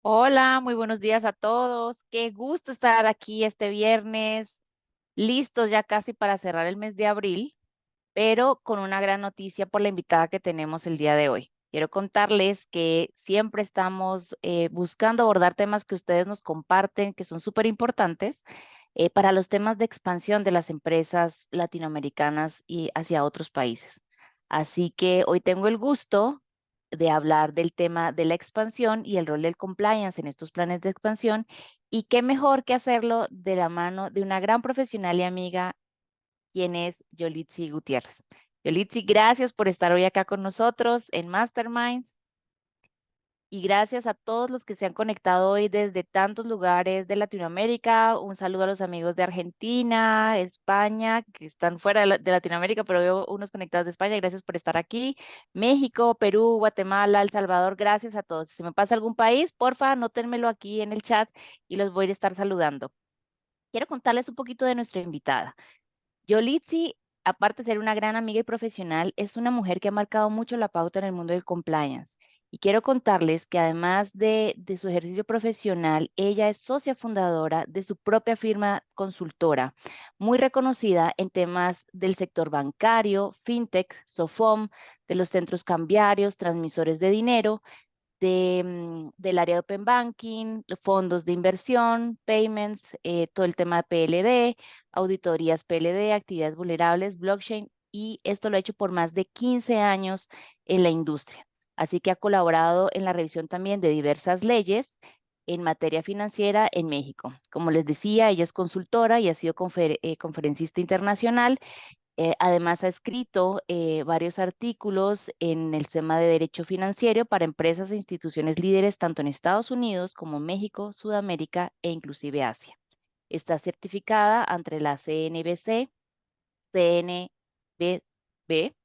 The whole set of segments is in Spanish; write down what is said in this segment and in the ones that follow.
Hola, muy buenos días a todos. Qué gusto estar aquí este viernes, listos ya casi para cerrar el mes de abril, pero con una gran noticia por la invitada que tenemos el día de hoy. Quiero contarles que siempre estamos buscando abordar temas que ustedes nos comparten, que son súper importantes para los temas de expansión de las empresas latinoamericanas y hacia otros países. Así que hoy tengo el gusto de hablar del tema de la expansión y el rol del compliance en estos planes de expansión. Y qué mejor que hacerlo de la mano de una gran profesional y amiga, quien es Yolitzi Gutiérrez. Yolitzi, gracias por estar hoy acá con nosotros en Masterminds. Y gracias a todos los que se han conectado hoy desde tantos lugares de Latinoamérica. Un saludo a los amigos de Argentina, España, que están fuera de Latinoamérica, pero veo unos conectados de España. Gracias por estar aquí. México, Perú, Guatemala, El Salvador, gracias a todos. Si me pasa algún país, porfa, anótenmelo aquí en el chat y los voy a estar saludando. Quiero contarles un poquito de nuestra invitada. Yolitzi, aparte de ser una gran amiga y profesional, es una mujer que ha marcado mucho la pauta en el mundo del compliance. Y quiero contarles que además de su ejercicio profesional, ella es socia fundadora de su propia firma consultora, muy reconocida en temas del sector bancario, fintech, SOFOM, de los centros cambiarios, transmisores de dinero del área de Open Banking, fondos de inversión, payments, todo el tema de PLD, auditorías PLD, actividades vulnerables, blockchain, y esto lo ha hecho por más de 15 años en la industria. Así que ha colaborado en la revisión también de diversas leyes en materia financiera en México. Como les decía, ella es consultora y ha sido conferencista internacional. Además, ha escrito varios artículos en el tema de derecho financiero para empresas e instituciones líderes tanto en Estados Unidos como México, Sudamérica e inclusive Asia. Está certificada ante la CNBC,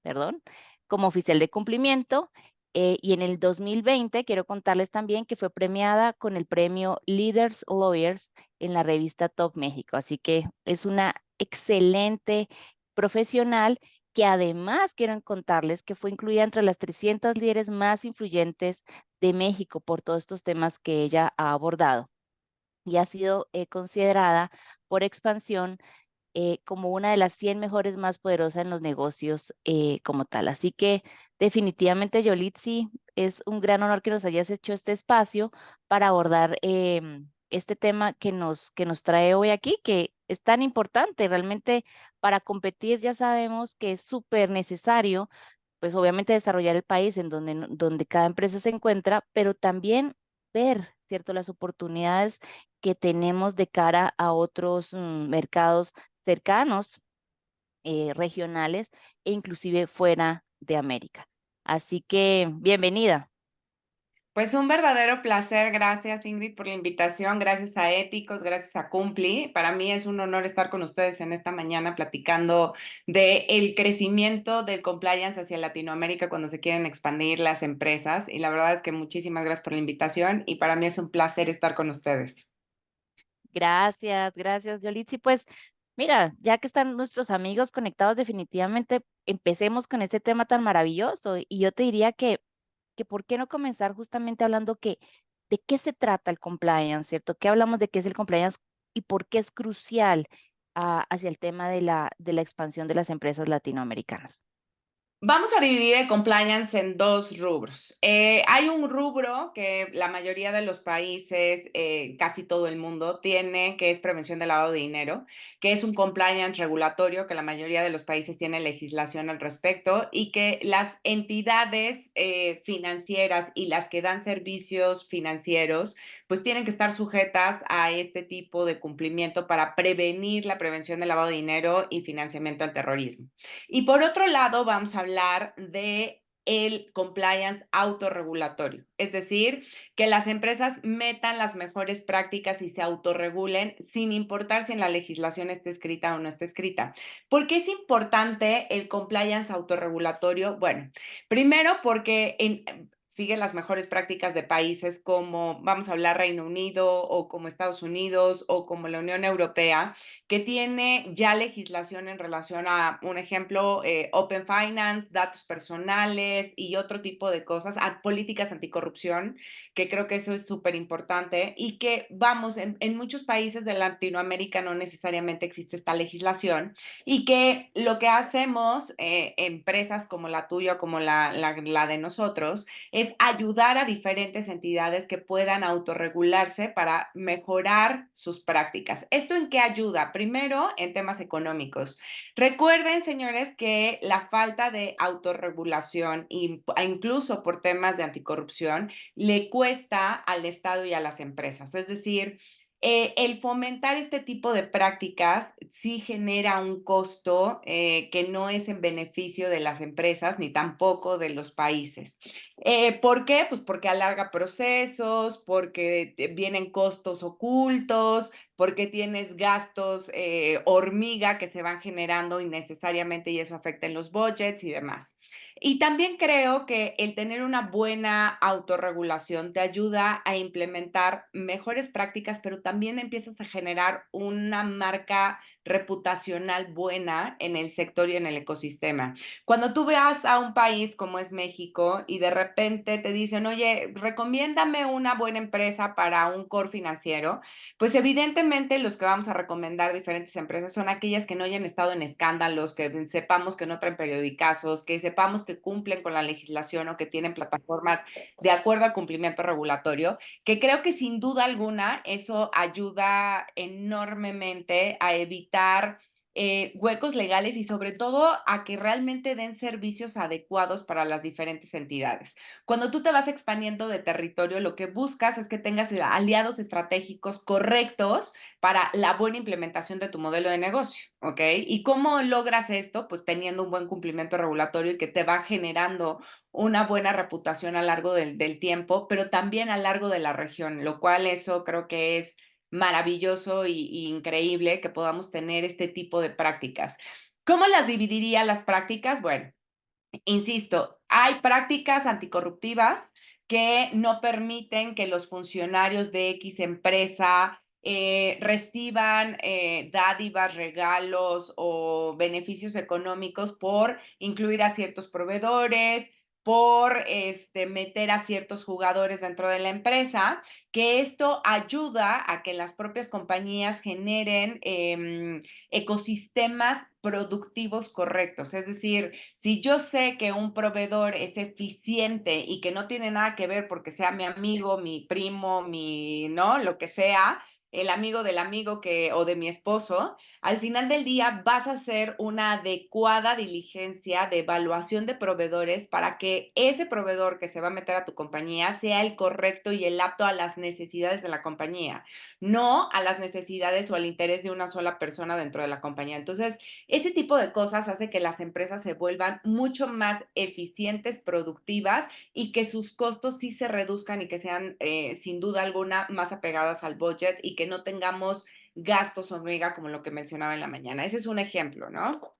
perdón, como oficial de cumplimiento. Y en el 2020 quiero contarles también que fue premiada con el premio Leaders Lawyers en la revista Top México. Así que es una excelente profesional que además quiero contarles que fue incluida entre las 300 líderes más influyentes de México por todos estos temas que ella ha abordado y ha sido considerada por expansión como una de las 100 mejores más poderosas en los negocios como tal. Así que definitivamente, Yolitzi, es un gran honor que nos hayas hecho este espacio para abordar este tema que nos trae hoy aquí, que es tan importante. Realmente para competir ya sabemos que es súper necesario, pues obviamente desarrollar el país en donde, donde cada empresa se encuentra, pero también ver, ¿cierto?, las oportunidades que tenemos de cara a otros mercados cercanos, regionales e inclusive fuera de América. Así que bienvenida. Pues un verdadero placer, gracias Ingrid por la invitación, gracias a Éticos, gracias a Cumpli. Para mí es un honor estar con ustedes en esta mañana platicando de el crecimiento del compliance hacia Latinoamérica cuando se quieren expandir las empresas. Y la verdad es que muchísimas gracias por la invitación y para mí es un placer estar con ustedes. Gracias, gracias, Yolitzi. Pues mira, ya que están nuestros amigos conectados, definitivamente empecemos con este tema tan maravilloso. Y yo te diría que ¿por qué no comenzar justamente hablando que de qué se trata el compliance, ¿cierto? ¿Qué hablamos de qué es el compliance y por qué es crucial hacia el tema de la expansión de las empresas latinoamericanas? Vamos a dividir el compliance en dos rubros. Hay un rubro que la mayoría de los países, casi todo el mundo, tiene, que es prevención del lavado de dinero, que es un compliance regulatorio que la mayoría de los países tiene legislación al respecto y que las entidades financieras y las que dan servicios financieros, pues tienen que estar sujetas a este tipo de cumplimiento para prevenir la prevención del lavado de dinero y financiamiento al terrorismo. Y por otro lado, vamos a hablar de el compliance autorregulatorio, es decir, que las empresas metan las mejores prácticas y se autorregulen sin importar si en la legislación está escrita o no está escrita. ¿Por qué es importante el compliance autorregulatorio? Bueno, primero porque sigue las mejores prácticas de países como, vamos a hablar, Reino Unido o como Estados Unidos o como la Unión Europea, que tiene ya legislación en relación a, un ejemplo, Open Finance, datos personales y otro tipo de cosas, a políticas anticorrupción, que creo que eso es súper importante y que, vamos, en muchos países de Latinoamérica no necesariamente existe esta legislación y que lo que hacemos, empresas como la tuya, como la de nosotros, es ayudar a diferentes entidades que puedan autorregularse para mejorar sus prácticas. ¿Esto en qué ayuda? Primero, en temas económicos. Recuerden, señores, que la falta de autorregulación, incluso por temas de anticorrupción, le cuesta al Estado y a las empresas. Es decir, el fomentar este tipo de prácticas sí genera un costo que no es en beneficio de las empresas ni tampoco de los países. ¿Por qué? Pues porque alarga procesos, porque vienen costos ocultos, porque tienes gastos hormiga que se van generando innecesariamente y eso afecta en los budgets y demás. Y también creo que el tener una buena autorregulación te ayuda a implementar mejores prácticas, pero también empiezas a generar una marca reputacional buena en el sector y en el ecosistema. Cuando tú veas a un país como es México y de repente te dicen, oye, recomiéndame una buena empresa para un core financiero, pues evidentemente los que vamos a recomendar diferentes empresas son aquellas que no hayan estado en escándalos, que sepamos que no traen periodicazos, que sepamos que cumplen con la legislación o que tienen plataformas de acuerdo al cumplimiento regulatorio, que creo que sin duda alguna eso ayuda enormemente a evitar huecos legales y sobre todo a que realmente den servicios adecuados para las diferentes entidades. Cuando tú te vas expandiendo de territorio, lo que buscas es que tengas aliados estratégicos correctos para la buena implementación de tu modelo de negocio, ¿ok? ¿Y cómo logras esto? Pues teniendo un buen cumplimiento regulatorio y que te va generando una buena reputación a lo largo del tiempo, pero también a lo largo de la región, lo cual eso creo que es maravilloso y increíble que podamos tener este tipo de prácticas. ¿Cómo las dividiría las prácticas? Bueno, insisto, hay prácticas anticorruptivas que no permiten que los funcionarios de X empresa reciban dádivas, regalos o beneficios económicos por incluir a ciertos proveedores, por meter a ciertos jugadores dentro de la empresa, que esto ayuda a que las propias compañías generen ecosistemas productivos correctos. Es decir, si yo sé que un proveedor es eficiente y que no tiene nada que ver porque sea mi amigo, mi primo, mi, ¿no? Lo que sea, el amigo del amigo que, o de mi esposo, al final del día vas a hacer una adecuada diligencia de evaluación de proveedores para que ese proveedor que se va a meter a tu compañía sea el correcto y el apto a las necesidades de la compañía, no a las necesidades o al interés de una sola persona dentro de la compañía. Entonces, ese tipo de cosas hace que las empresas se vuelvan mucho más eficientes, productivas y que sus costos sí se reduzcan y que sean, sin duda alguna, más apegadas al budget y que no tengamos gastos hormiga como lo que mencionaba en la mañana. Ese es un ejemplo, ¿no?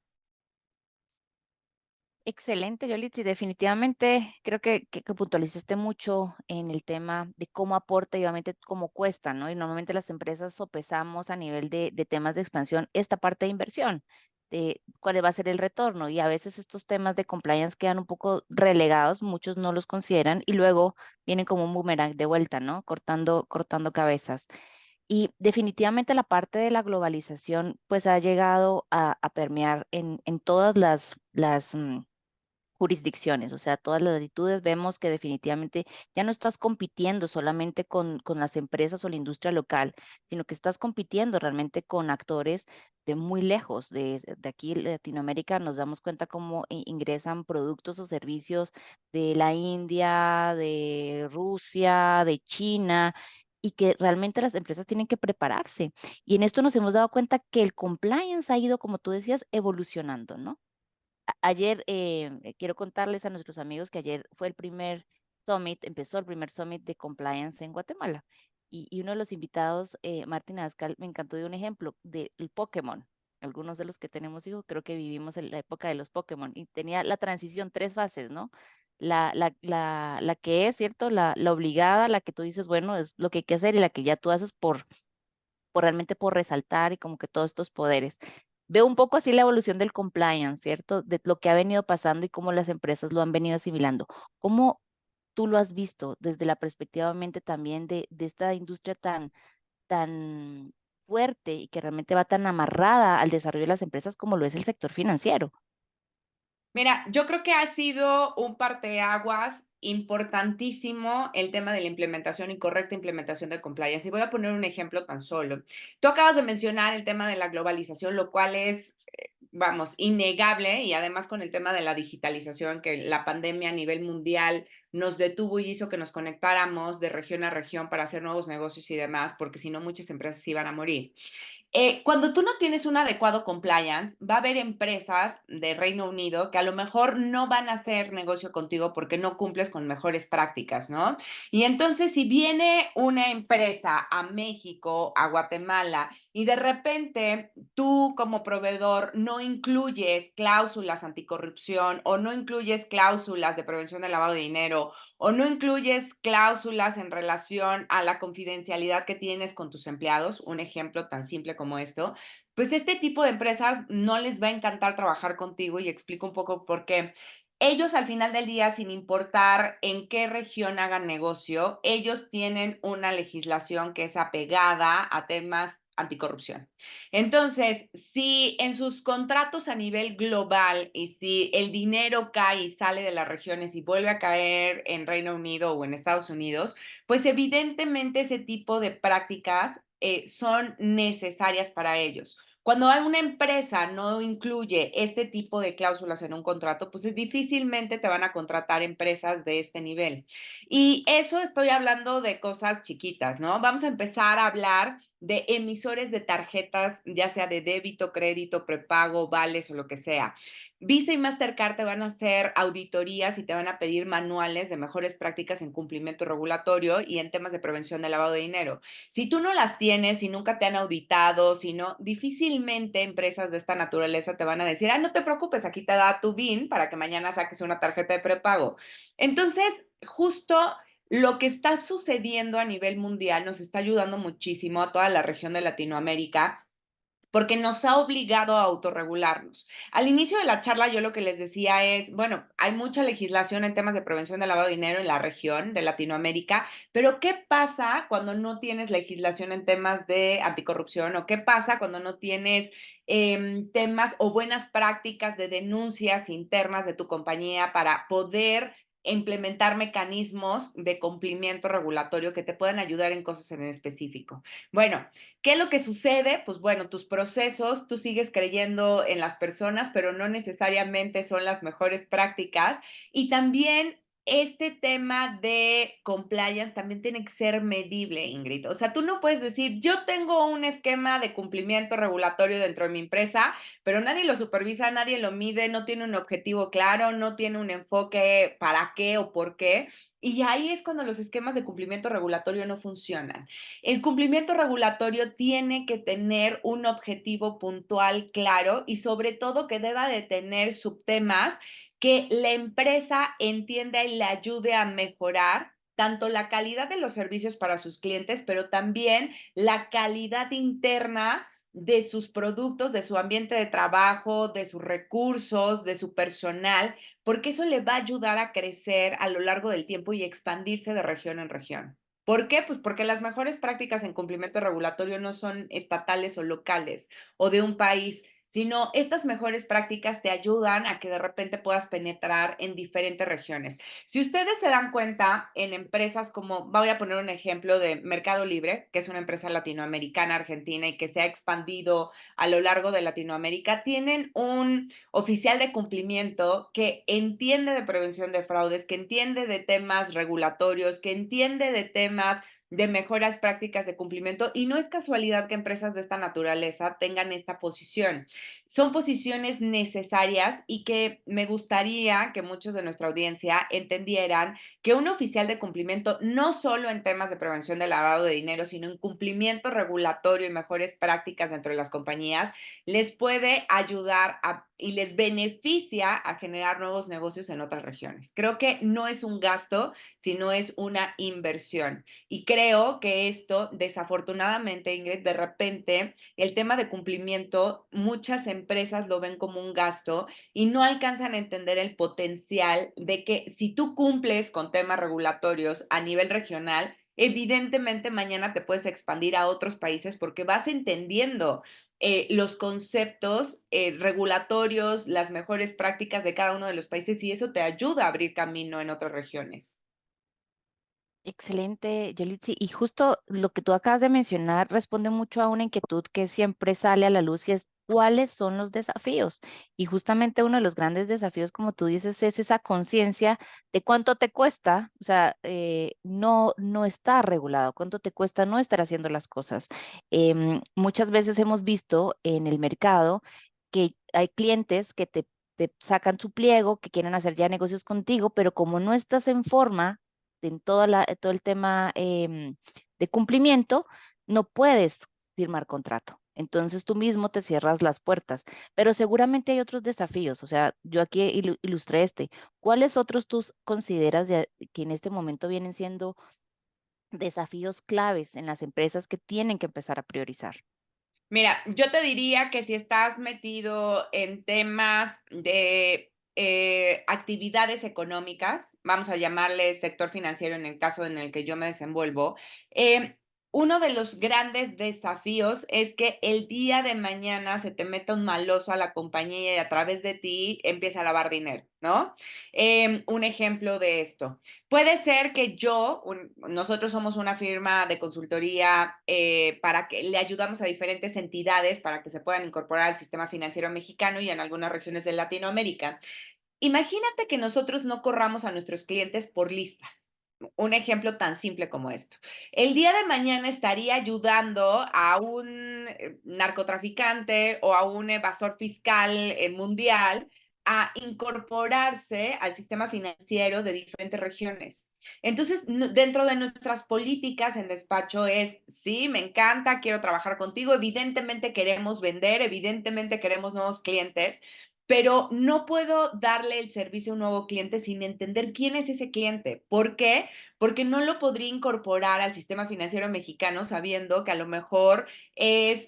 Excelente, Yolitzi. Definitivamente creo que puntualizaste mucho en el tema de cómo aporta y obviamente cómo cuesta, ¿no? Y normalmente las empresas sopesamos a nivel de temas de expansión esta parte de inversión, de cuál va a ser el retorno. Y a veces estos temas de compliance quedan un poco relegados, muchos no los consideran y luego vienen como un boomerang de vuelta, ¿no? Cortando cabezas. Y definitivamente la parte de la globalización pues ha llegado a permear en todas las jurisdicciones, o sea, todas las latitudes vemos que definitivamente ya no estás compitiendo solamente con las empresas o la industria local, sino que estás compitiendo realmente con actores de muy lejos, de aquí Latinoamérica nos damos cuenta cómo ingresan productos o servicios de la India, de Rusia, de China. Y que realmente las empresas tienen que prepararse. Y en esto nos hemos dado cuenta que el compliance ha ido, como tú decías, evolucionando, ¿no? Ayer, quiero contarles a nuestros amigos que ayer fue el primer summit, empezó el primer summit de compliance en Guatemala. Y uno de los invitados, Martín Azcal, me encantó de un ejemplo del Pokémon. Algunos de los que tenemos hijos creo que vivimos en la época de los Pokémon y tenía la transición, tres fases, ¿no? la que es, ¿cierto? La obligada, la que tú dices, bueno, es lo que hay que hacer y la que ya tú haces por realmente por resaltar y como que todos estos poderes. Veo un poco así la evolución del compliance, ¿cierto? De lo que ha venido pasando y cómo las empresas lo han venido asimilando. ¿Cómo tú lo has visto desde la perspectiva mente también de esta industria tan fuerte y que realmente va tan amarrada al desarrollo de las empresas como lo es el sector financiero? Mira, yo creo que ha sido un parteaguas importantísimo el tema de la implementación y correcta implementación de compliance. Y voy a poner un ejemplo tan solo. Tú acabas de mencionar el tema de la globalización, lo cual es, vamos, innegable y además con el tema de la digitalización, que la pandemia a nivel mundial nos detuvo y hizo que nos conectáramos de región a región para hacer nuevos negocios y demás, porque si no muchas empresas iban a morir. Cuando tú no tienes un adecuado compliance, va a haber empresas de Reino Unido que a lo mejor no van a hacer negocio contigo porque no cumples con mejores prácticas, ¿no? Y entonces, si viene una empresa a México, a Guatemala, y de repente tú como proveedor no incluyes cláusulas anticorrupción o no incluyes cláusulas de prevención del lavado de dinero o no incluyes cláusulas en relación a la confidencialidad que tienes con tus empleados, un ejemplo tan simple como esto, pues este tipo de empresas no les va a encantar trabajar contigo y explico un poco por qué. Ellos al final del día, sin importar en qué región hagan negocio, ellos tienen una legislación que es apegada a temas anticorrupción. Entonces, si en sus contratos a nivel global y si el dinero cae y sale de las regiones y vuelve a caer en Reino Unido o en Estados Unidos, pues evidentemente ese tipo de prácticas son necesarias para ellos. Cuando una empresa no incluye este tipo de cláusulas en un contrato, pues difícilmente te van a contratar empresas de este nivel. Y eso estoy hablando de cosas chiquitas, ¿no? Vamos a empezar a hablar de emisores de tarjetas, ya sea de débito, crédito, prepago, vales o lo que sea. Visa y Mastercard te van a hacer auditorías y te van a pedir manuales de mejores prácticas en cumplimiento regulatorio y en temas de prevención de lavado de dinero. Si tú no las tienes, si nunca te han auditado, si no, difícilmente empresas de esta naturaleza te van a decir, ah, no te preocupes, aquí te da tu BIN para que mañana saques una tarjeta de prepago. Entonces, justo lo que está sucediendo a nivel mundial nos está ayudando muchísimo a toda la región de Latinoamérica porque nos ha obligado a autorregularnos. Al inicio de la charla yo lo que les decía es, bueno, hay mucha legislación en temas de prevención de lavado de dinero en la región de Latinoamérica, pero ¿qué pasa cuando no tienes legislación en temas de anticorrupción? ¿O qué pasa cuando no tienes temas o buenas prácticas de denuncias internas de tu compañía para poder implementar mecanismos de cumplimiento regulatorio que te puedan ayudar en cosas en específico? Bueno, ¿qué es lo que sucede? Pues bueno, tus procesos, tú sigues creyendo en las personas, pero no necesariamente son las mejores prácticas. Y también este tema de compliance también tiene que ser medible, Ingrid. O sea, tú no puedes decir, yo tengo un esquema de cumplimiento regulatorio dentro de mi empresa, pero nadie lo supervisa, nadie lo mide, no tiene un objetivo claro, no tiene un enfoque para qué o por qué. Y ahí es cuando los esquemas de cumplimiento regulatorio no funcionan. El cumplimiento regulatorio tiene que tener un objetivo puntual claro y sobre todo que deba de tener subtemas que la empresa entienda y le ayude a mejorar tanto la calidad de los servicios para sus clientes, pero también la calidad interna de sus productos, de su ambiente de trabajo, de sus recursos, de su personal, porque eso le va a ayudar a crecer a lo largo del tiempo y expandirse de región en región. ¿Por qué? Pues porque las mejores prácticas en cumplimiento regulatorio no son estatales o locales o de un país, sino estas mejores prácticas te ayudan a que de repente puedas penetrar en diferentes regiones. Si ustedes se dan cuenta en empresas como, voy a poner un ejemplo de Mercado Libre, que es una empresa latinoamericana, argentina y que se ha expandido a lo largo de Latinoamérica, tienen un oficial de cumplimiento que entiende de prevención de fraudes, que entiende de temas regulatorios, que entiende de temas de mejoras prácticas de cumplimiento y no es casualidad que empresas de esta naturaleza tengan esta posición. Son posiciones necesarias y que me gustaría que muchos de nuestra audiencia entendieran que un oficial de cumplimiento, no solo en temas de prevención de lavado de dinero, sino en cumplimiento regulatorio y mejores prácticas dentro de las compañías, les puede ayudar y les beneficia a generar nuevos negocios en otras regiones. Creo que no es un gasto, sino es una inversión. Y creo que esto, desafortunadamente, Ingrid, de repente, el tema de cumplimiento, muchas empresas lo ven como un gasto y no alcanzan a entender el potencial de que si tú cumples con temas regulatorios a nivel regional, evidentemente mañana te puedes expandir a otros países porque vas entendiendo los conceptos regulatorios, las mejores prácticas de cada uno de los países y eso te ayuda a abrir camino en otras regiones. Excelente, Yolitzi. Y justo lo que tú acabas de mencionar responde mucho a una inquietud que siempre sale a la luz y es cuáles son los desafíos. Y justamente uno de los grandes desafíos, como tú dices, es esa conciencia de cuánto te cuesta, o sea, no está regulado, cuánto te cuesta no estar haciendo las cosas. Muchas veces hemos visto en el mercado que hay clientes que te sacan su pliego, que quieren hacer ya negocios contigo, pero como no estás en forma en todo el tema de cumplimiento, no puedes firmar contrato. Entonces tú mismo te cierras las puertas, pero seguramente hay otros desafíos. O sea, yo aquí ilustré este. ¿Cuáles otros tú consideras que en este momento vienen siendo desafíos claves en las empresas que tienen que empezar a priorizar? Mira, yo te diría que si estás metido en temas de actividades económicas, vamos a llamarle sector financiero en el caso en el que yo me desenvuelvo, eh, uno de los grandes desafíos es que el día de mañana se te meta un maloso a la compañía y a través de ti empieza a lavar dinero, ¿no? Un ejemplo de esto. Puede ser que nosotros somos una firma de consultoría para que le ayudamos a diferentes entidades para que se puedan incorporar al sistema financiero mexicano y en algunas regiones de Latinoamérica. Imagínate que nosotros no corramos a nuestros clientes por listas. Un ejemplo tan simple como esto. El día de mañana estaría ayudando a un narcotraficante o a un evasor fiscal mundial a incorporarse al sistema financiero de diferentes regiones. Entonces, dentro de nuestras políticas en despacho es, sí, me encanta, quiero trabajar contigo, evidentemente queremos vender, evidentemente queremos nuevos clientes, pero no puedo darle el servicio a un nuevo cliente sin entender quién es ese cliente. ¿Por qué? Porque no lo podría incorporar al sistema financiero mexicano sabiendo que a lo mejor es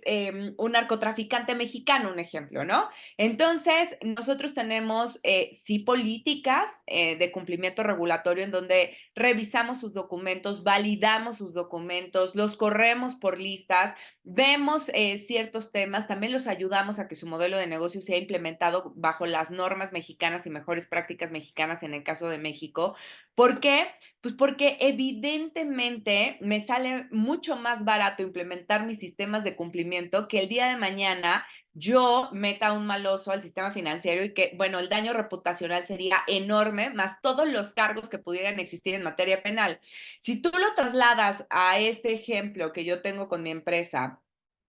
un narcotraficante mexicano, un ejemplo, ¿no? Entonces, nosotros tenemos, sí, políticas de cumplimiento regulatorio en donde revisamos sus documentos, validamos sus documentos, los corremos por listas, vemos ciertos temas, también los ayudamos a que su modelo de negocio sea implementado bajo las normas mexicanas y mejores prácticas mexicanas en el caso de México. ¿Por qué? Pues porque evidentemente me sale mucho más barato implementar mis sistemas de cumplimiento que el día de mañana yo meta un maloso al sistema financiero y que, bueno, el daño reputacional sería enorme, más todos los cargos que pudieran existir en materia penal. Si tú lo trasladas a este ejemplo que yo tengo con mi empresa,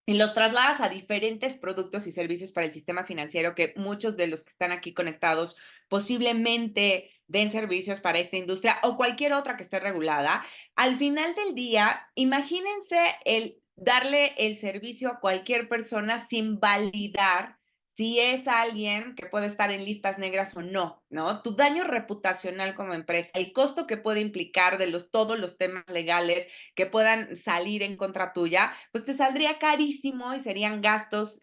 y los trasladas a diferentes productos y servicios para el sistema financiero, que muchos de los que están aquí conectados posiblemente den servicios para esta industria o cualquier otra que esté regulada. Al final del día, imagínense el darle el servicio a cualquier persona sin validar si es alguien que puede estar en listas negras o no, ¿no? Tu daño reputacional como empresa, el costo que puede implicar de todos los temas legales que puedan salir en contra tuya, pues te saldría carísimo y serían gastos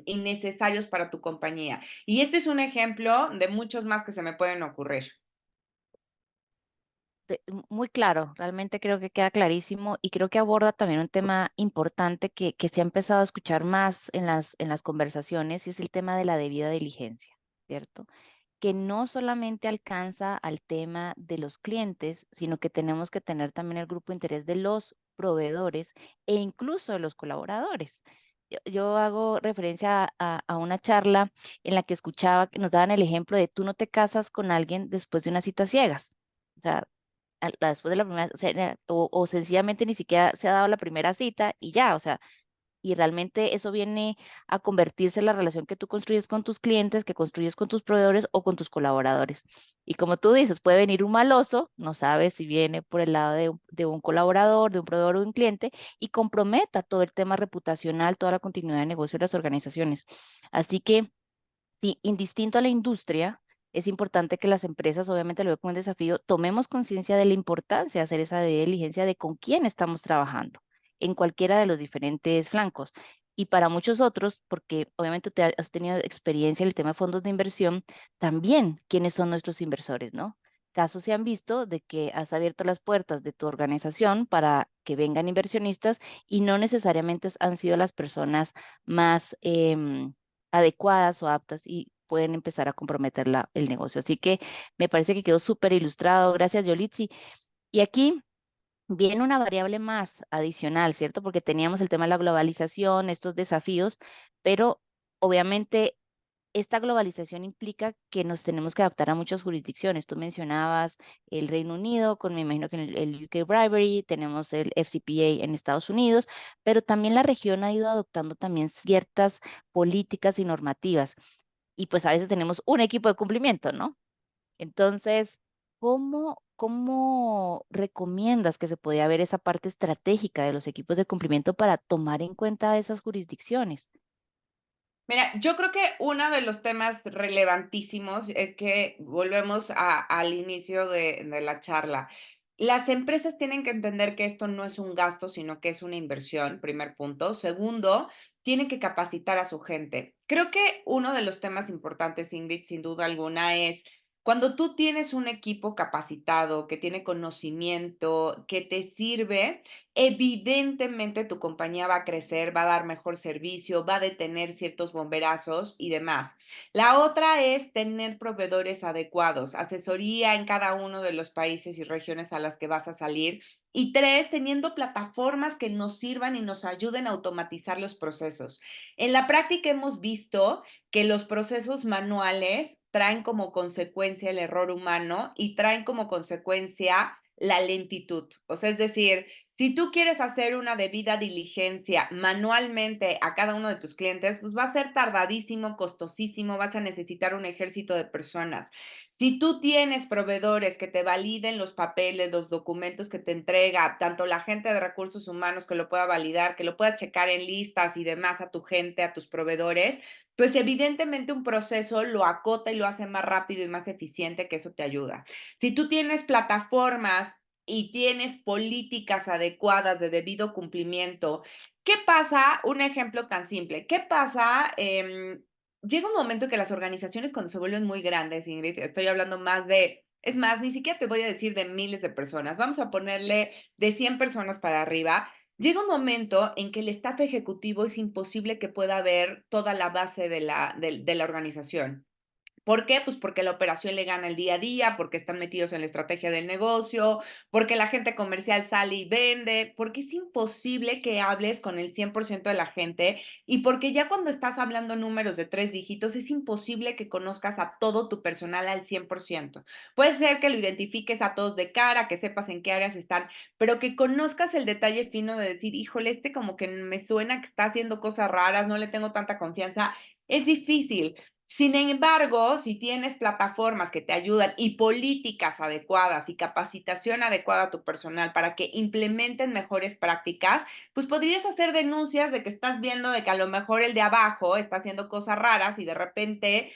innecesarios para tu compañía. Y este es un ejemplo de muchos más que se me pueden ocurrir. Muy claro, realmente creo que queda clarísimo y creo que aborda también un tema importante que se ha empezado a escuchar más en las conversaciones y es el tema de la debida diligencia, ¿cierto? Que no solamente alcanza al tema de los clientes, sino que tenemos que tener también el grupo de interés de los proveedores e incluso de los colaboradores. Yo hago referencia a una charla en la que escuchaba que nos daban el ejemplo de tú no te casas con alguien después de unas citas ciegas. O sea, después de la primera, o sencillamente ni siquiera se ha dado la primera cita y ya, o sea, y realmente eso viene a convertirse en la relación que tú construyes con tus clientes, que construyes con tus proveedores o con tus colaboradores. Y como tú dices, puede venir un maloso, no sabes si viene por el lado de un colaborador, de un proveedor o de un cliente, y comprometa todo el tema reputacional, toda la continuidad de negocio de las organizaciones. Así que, sí, indistinto a la industria, es importante que las empresas, obviamente lo veo como un desafío, tomemos conciencia de la importancia de hacer esa debida diligencia de con quién estamos trabajando en cualquiera de los diferentes flancos. Y para muchos otros, porque obviamente te has tenido experiencia en el tema de fondos de inversión, también quiénes son nuestros inversores, ¿no? Casos se han visto de que has abierto las puertas de tu organización para que vengan inversionistas y no necesariamente han sido las personas más adecuadas o aptas y pueden empezar a comprometer el negocio. Así que me parece que quedó súper ilustrado. Gracias, Yolitzi. Y aquí viene una variable más adicional, ¿cierto? Porque teníamos el tema de la globalización, estos desafíos, pero obviamente esta globalización implica que nos tenemos que adaptar a muchas jurisdicciones. Tú mencionabas el Reino Unido, con me imagino que el UK Bribery, tenemos el FCPA en Estados Unidos, pero también la región ha ido adoptando también ciertas políticas y normativas. Y pues a veces tenemos un equipo de cumplimiento, ¿no? Entonces, ¿cómo recomiendas que se podía ver esa parte estratégica de los equipos de cumplimiento para tomar en cuenta esas jurisdicciones? Mira, yo creo que uno de los temas relevantísimos es que volvemos al inicio de la charla. Las empresas tienen que entender que esto no es un gasto, sino que es una inversión, primer punto. Segundo, tienen que capacitar a su gente. Creo que uno de los temas importantes, Ingrid, sin duda alguna, es cuando tú tienes un equipo capacitado, que tiene conocimiento, que te sirve, evidentemente tu compañía va a crecer, va a dar mejor servicio, va a detener ciertos bomberazos y demás. La otra es tener proveedores adecuados, asesoría en cada uno de los países y regiones a las que vas a salir. Y tres, teniendo plataformas que nos sirvan y nos ayuden a automatizar los procesos. En la práctica hemos visto que los procesos manuales traen como consecuencia el error humano y traen como consecuencia la lentitud. O sea, es decir, si tú quieres hacer una debida diligencia manualmente a cada uno de tus clientes, pues va a ser tardadísimo, costosísimo, vas a necesitar un ejército de personas. Si tú tienes proveedores que te validen los papeles, los documentos que te entrega, tanto la gente de recursos humanos que lo pueda validar, que lo pueda checar en listas y demás a tu gente, a tus proveedores, pues evidentemente un proceso lo acota y lo hace más rápido y más eficiente, que eso te ayuda. Si tú tienes plataformas y tienes políticas adecuadas de debido cumplimiento, ¿qué pasa? Un ejemplo tan simple. ¿Qué pasa? Llega un momento que las organizaciones cuando se vuelven muy grandes, Ingrid, estoy hablando más de, es más, ni siquiera te voy a decir de miles de personas, vamos a ponerle de 100 personas para arriba. Llega un momento en que el staff ejecutivo es imposible que pueda ver toda la base de la organización. ¿Por qué? Pues porque la operación le gana el día a día, porque están metidos en la estrategia del negocio, porque la gente comercial sale y vende, porque es imposible que hables con el 100% de la gente y porque ya cuando estás hablando números de 3 dígitos, es imposible que conozcas a todo tu personal al 100%. Puede ser que lo identifiques a todos de cara, que sepas en qué áreas están, pero que conozcas el detalle fino de decir, híjole, este como que me suena que está haciendo cosas raras, no le tengo tanta confianza. Es difícil. Sin embargo, si tienes plataformas que te ayudan y políticas adecuadas y capacitación adecuada a tu personal para que implementen mejores prácticas, pues podrías hacer denuncias de que estás viendo de que a lo mejor el de abajo está haciendo cosas raras y de repente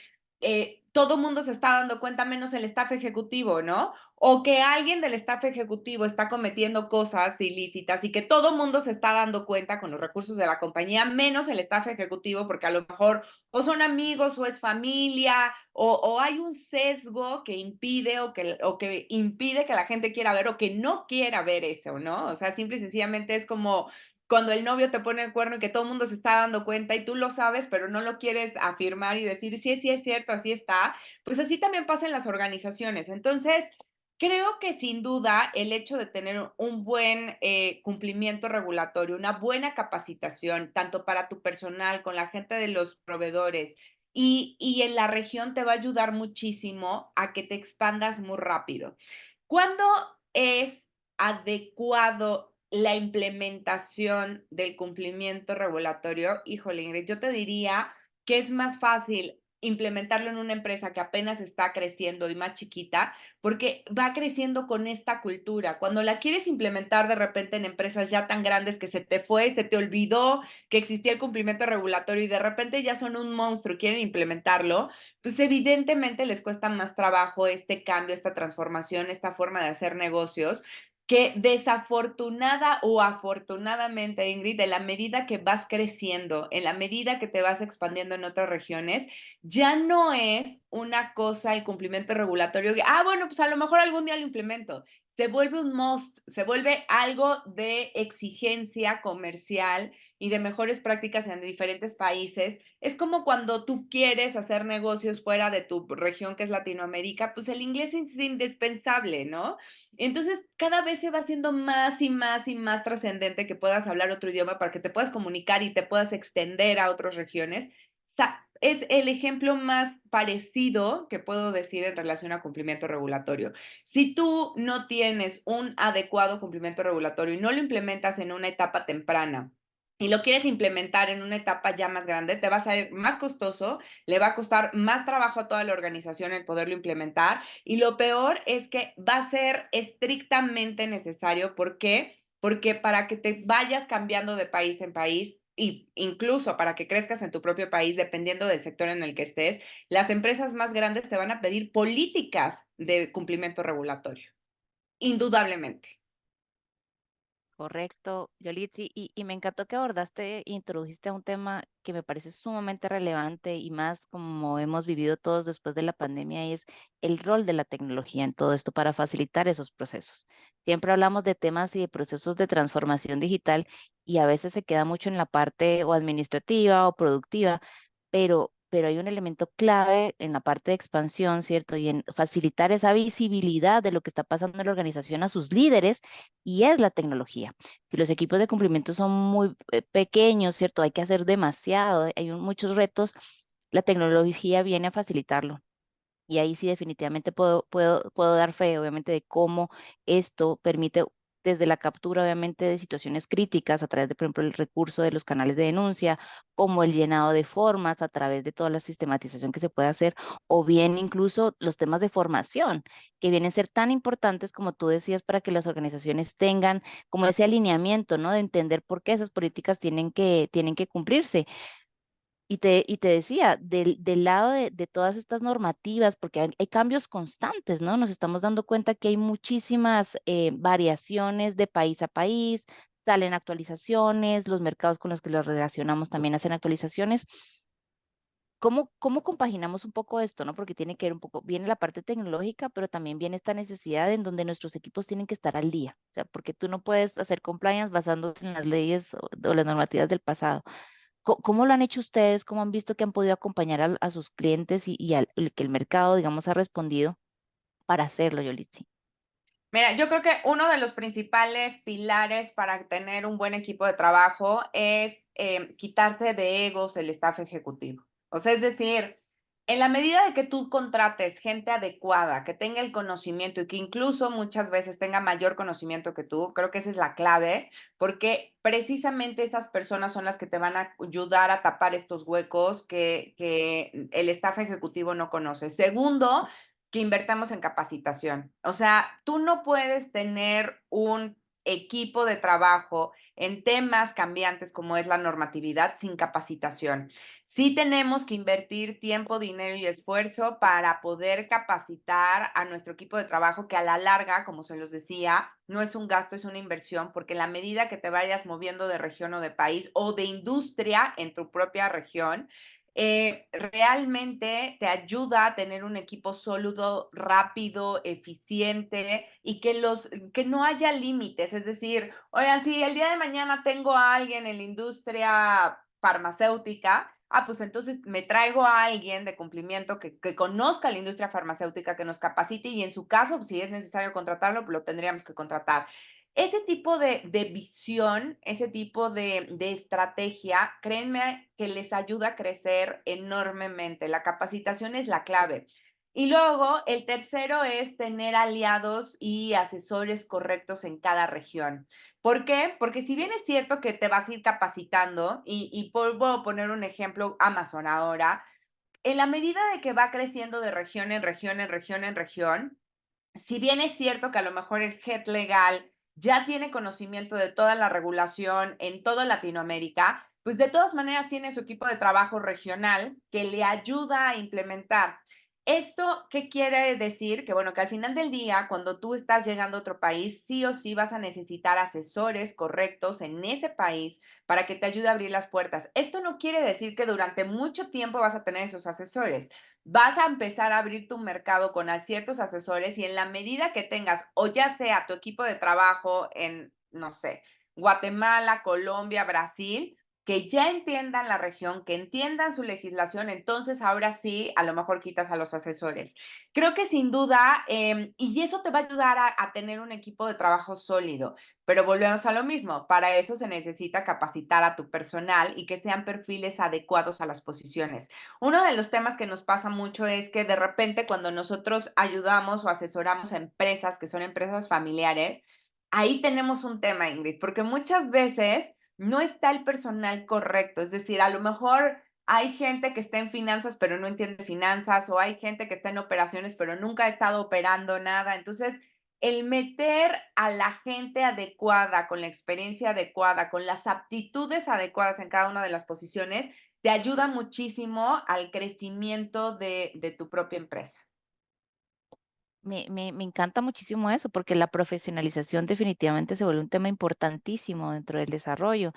todo mundo se está dando cuenta menos el staff ejecutivo, ¿no? O que alguien del staff ejecutivo está cometiendo cosas ilícitas y que todo mundo se está dando cuenta con los recursos de la compañía, menos el staff ejecutivo, porque a lo mejor o son amigos o es familia, o hay un sesgo que impide o que impide que la gente quiera ver o que no quiera ver eso, ¿no? O sea, simple y sencillamente es como cuando el novio te pone el cuerno y que todo el mundo se está dando cuenta y tú lo sabes, pero no lo quieres afirmar y decir, sí es cierto, así está, pues así también pasa en las organizaciones. Entonces, creo que sin duda el hecho de tener un buen cumplimiento regulatorio, una buena capacitación, tanto para tu personal, con la gente de los proveedores y en la región te va a ayudar muchísimo a que te expandas muy rápido. ¿Cuándo es adecuado la implementación del cumplimiento regulatorio? Híjole, Ingrid, yo te diría que es más fácil implementarlo en una empresa que apenas está creciendo y más chiquita, porque va creciendo con esta cultura. Cuando la quieres implementar de repente en empresas ya tan grandes que se te fue, se te olvidó que existía el cumplimiento regulatorio y de repente ya son un monstruo y quieren implementarlo, pues evidentemente les cuesta más trabajo este cambio, esta transformación, esta forma de hacer negocios, que desafortunada o afortunadamente, Ingrid, en la medida que vas creciendo, en la medida que te vas expandiendo en otras regiones, ya no es una cosa el cumplimiento regulatorio, que, bueno, pues a lo mejor algún día lo implemento. Se vuelve un must, se vuelve algo de exigencia comercial y de mejores prácticas en diferentes países. Es como cuando tú quieres hacer negocios fuera de tu región, que es Latinoamérica, pues el inglés es indispensable, ¿no? Entonces, cada vez se va haciendo más y más y más trascendente que puedas hablar otro idioma para que te puedas comunicar y te puedas extender a otras regiones. Es el ejemplo más parecido que puedo decir en relación a cumplimiento regulatorio. Si tú no tienes un adecuado cumplimiento regulatorio y no lo implementas en una etapa temprana, y lo quieres implementar en una etapa ya más grande, te va a salir más costoso, le va a costar más trabajo a toda la organización el poderlo implementar y lo peor es que va a ser estrictamente necesario. ¿Por qué? Porque para que te vayas cambiando de país en país y incluso para que crezcas en tu propio país, dependiendo del sector en el que estés, las empresas más grandes te van a pedir políticas de cumplimiento regulatorio, indudablemente. Correcto, Yolitzi, y me encantó que abordaste e introdujiste a un tema que me parece sumamente relevante y más como hemos vivido todos después de la pandemia, y es el rol de la tecnología en todo esto para facilitar esos procesos. Siempre hablamos de temas y de procesos de transformación digital y a veces se queda mucho en la parte o administrativa o productiva, pero hay un elemento clave en la parte de expansión, ¿cierto? Y en facilitar esa visibilidad de lo que está pasando en la organización a sus líderes, y es la tecnología. Si los equipos de cumplimiento son muy pequeños, ¿cierto? Hay que hacer demasiado, hay muchos retos, la tecnología viene a facilitarlo. Y ahí sí definitivamente puedo dar fe, obviamente, de cómo esto permite desde la captura, obviamente, de situaciones críticas a través de, por ejemplo, el recurso de los canales de denuncia, como el llenado de formas a través de toda la sistematización que se puede hacer, o bien incluso los temas de formación, que vienen a ser tan importantes como tú decías para que las organizaciones tengan como ese alineamiento, ¿no? De entender por qué esas políticas tienen que cumplirse. Y te decía, del lado de todas estas normativas, porque hay cambios constantes, ¿no? Nos estamos dando cuenta que hay muchísimas variaciones de país a país, salen actualizaciones, los mercados con los que los relacionamos también hacen actualizaciones. ¿Cómo compaginamos un poco esto, no? Porque tiene que ver un poco, viene la parte tecnológica, pero también viene esta necesidad en donde nuestros equipos tienen que estar al día. O sea, porque tú no puedes hacer compliance basándote en las leyes o las normativas del pasado. ¿Cómo lo han hecho ustedes? ¿Cómo han visto que han podido acompañar a sus clientes y que el mercado, digamos, ha respondido para hacerlo, Yolitzi? Mira, yo creo que uno de los principales pilares para tener un buen equipo de trabajo es quitarse de egos el staff ejecutivo. O sea, es decir, en la medida de que tú contrates gente adecuada, que tenga el conocimiento y que incluso muchas veces tenga mayor conocimiento que tú, creo que esa es la clave, porque precisamente esas personas son las que te van a ayudar a tapar estos huecos que el staff ejecutivo no conoce. Segundo, que invertamos en capacitación. O sea, tú no puedes tener un equipo de trabajo en temas cambiantes como es la normatividad sin capacitación. Sí tenemos que invertir tiempo, dinero y esfuerzo para poder capacitar a nuestro equipo de trabajo, que a la larga, como se los decía, no es un gasto, es una inversión, porque en la medida que te vayas moviendo de región o de país o de industria en tu propia región, realmente te ayuda a tener un equipo sólido, rápido, eficiente y que no haya límites. Es decir, oigan, si el día de mañana tengo a alguien en la industria farmacéutica, pues entonces me traigo a alguien de cumplimiento que conozca la industria farmacéutica, que nos capacite y en su caso, si es necesario contratarlo, pues lo tendríamos que contratar. Ese tipo de visión, ese tipo de estrategia, créanme que les ayuda a crecer enormemente. La capacitación es la clave. Y luego, el tercero es tener aliados y asesores correctos en cada región. ¿Por qué? Porque si bien es cierto que te vas a ir capacitando, voy a poner un ejemplo, Amazon ahora, en la medida de que va creciendo de región en región, en región, en región, si bien es cierto que a lo mejor el head legal ya tiene conocimiento de toda la regulación en toda Latinoamérica, pues de todas maneras tiene su equipo de trabajo regional que le ayuda a implementar. ¿Esto qué quiere decir? Que bueno, que al final del día, cuando tú estás llegando a otro país, sí o sí vas a necesitar asesores correctos en ese país para que te ayude a abrir las puertas. Esto no quiere decir que durante mucho tiempo vas a tener esos asesores. Vas a empezar a abrir tu mercado con ciertos asesores y en la medida que tengas, o ya sea tu equipo de trabajo en, no sé, Guatemala, Colombia, Brasil, que ya entiendan la región, que entiendan su legislación, entonces ahora sí, a lo mejor quitas a los asesores. Creo que sin duda, y eso te va a ayudar a tener un equipo de trabajo sólido, pero volvemos a lo mismo, para eso se necesita capacitar a tu personal y que sean perfiles adecuados a las posiciones. Uno de los temas que nos pasa mucho es que de repente cuando nosotros ayudamos o asesoramos a empresas que son empresas familiares, ahí tenemos un tema, Ingrid, porque muchas veces no está el personal correcto. Es decir, a lo mejor hay gente que está en finanzas pero no entiende finanzas, o hay gente que está en operaciones pero nunca ha estado operando nada. Entonces, el meter a la gente adecuada, con la experiencia adecuada, con las aptitudes adecuadas en cada una de las posiciones, te ayuda muchísimo al crecimiento de tu propia empresa. Me encanta muchísimo eso, porque la profesionalización definitivamente se vuelve un tema importantísimo dentro del desarrollo.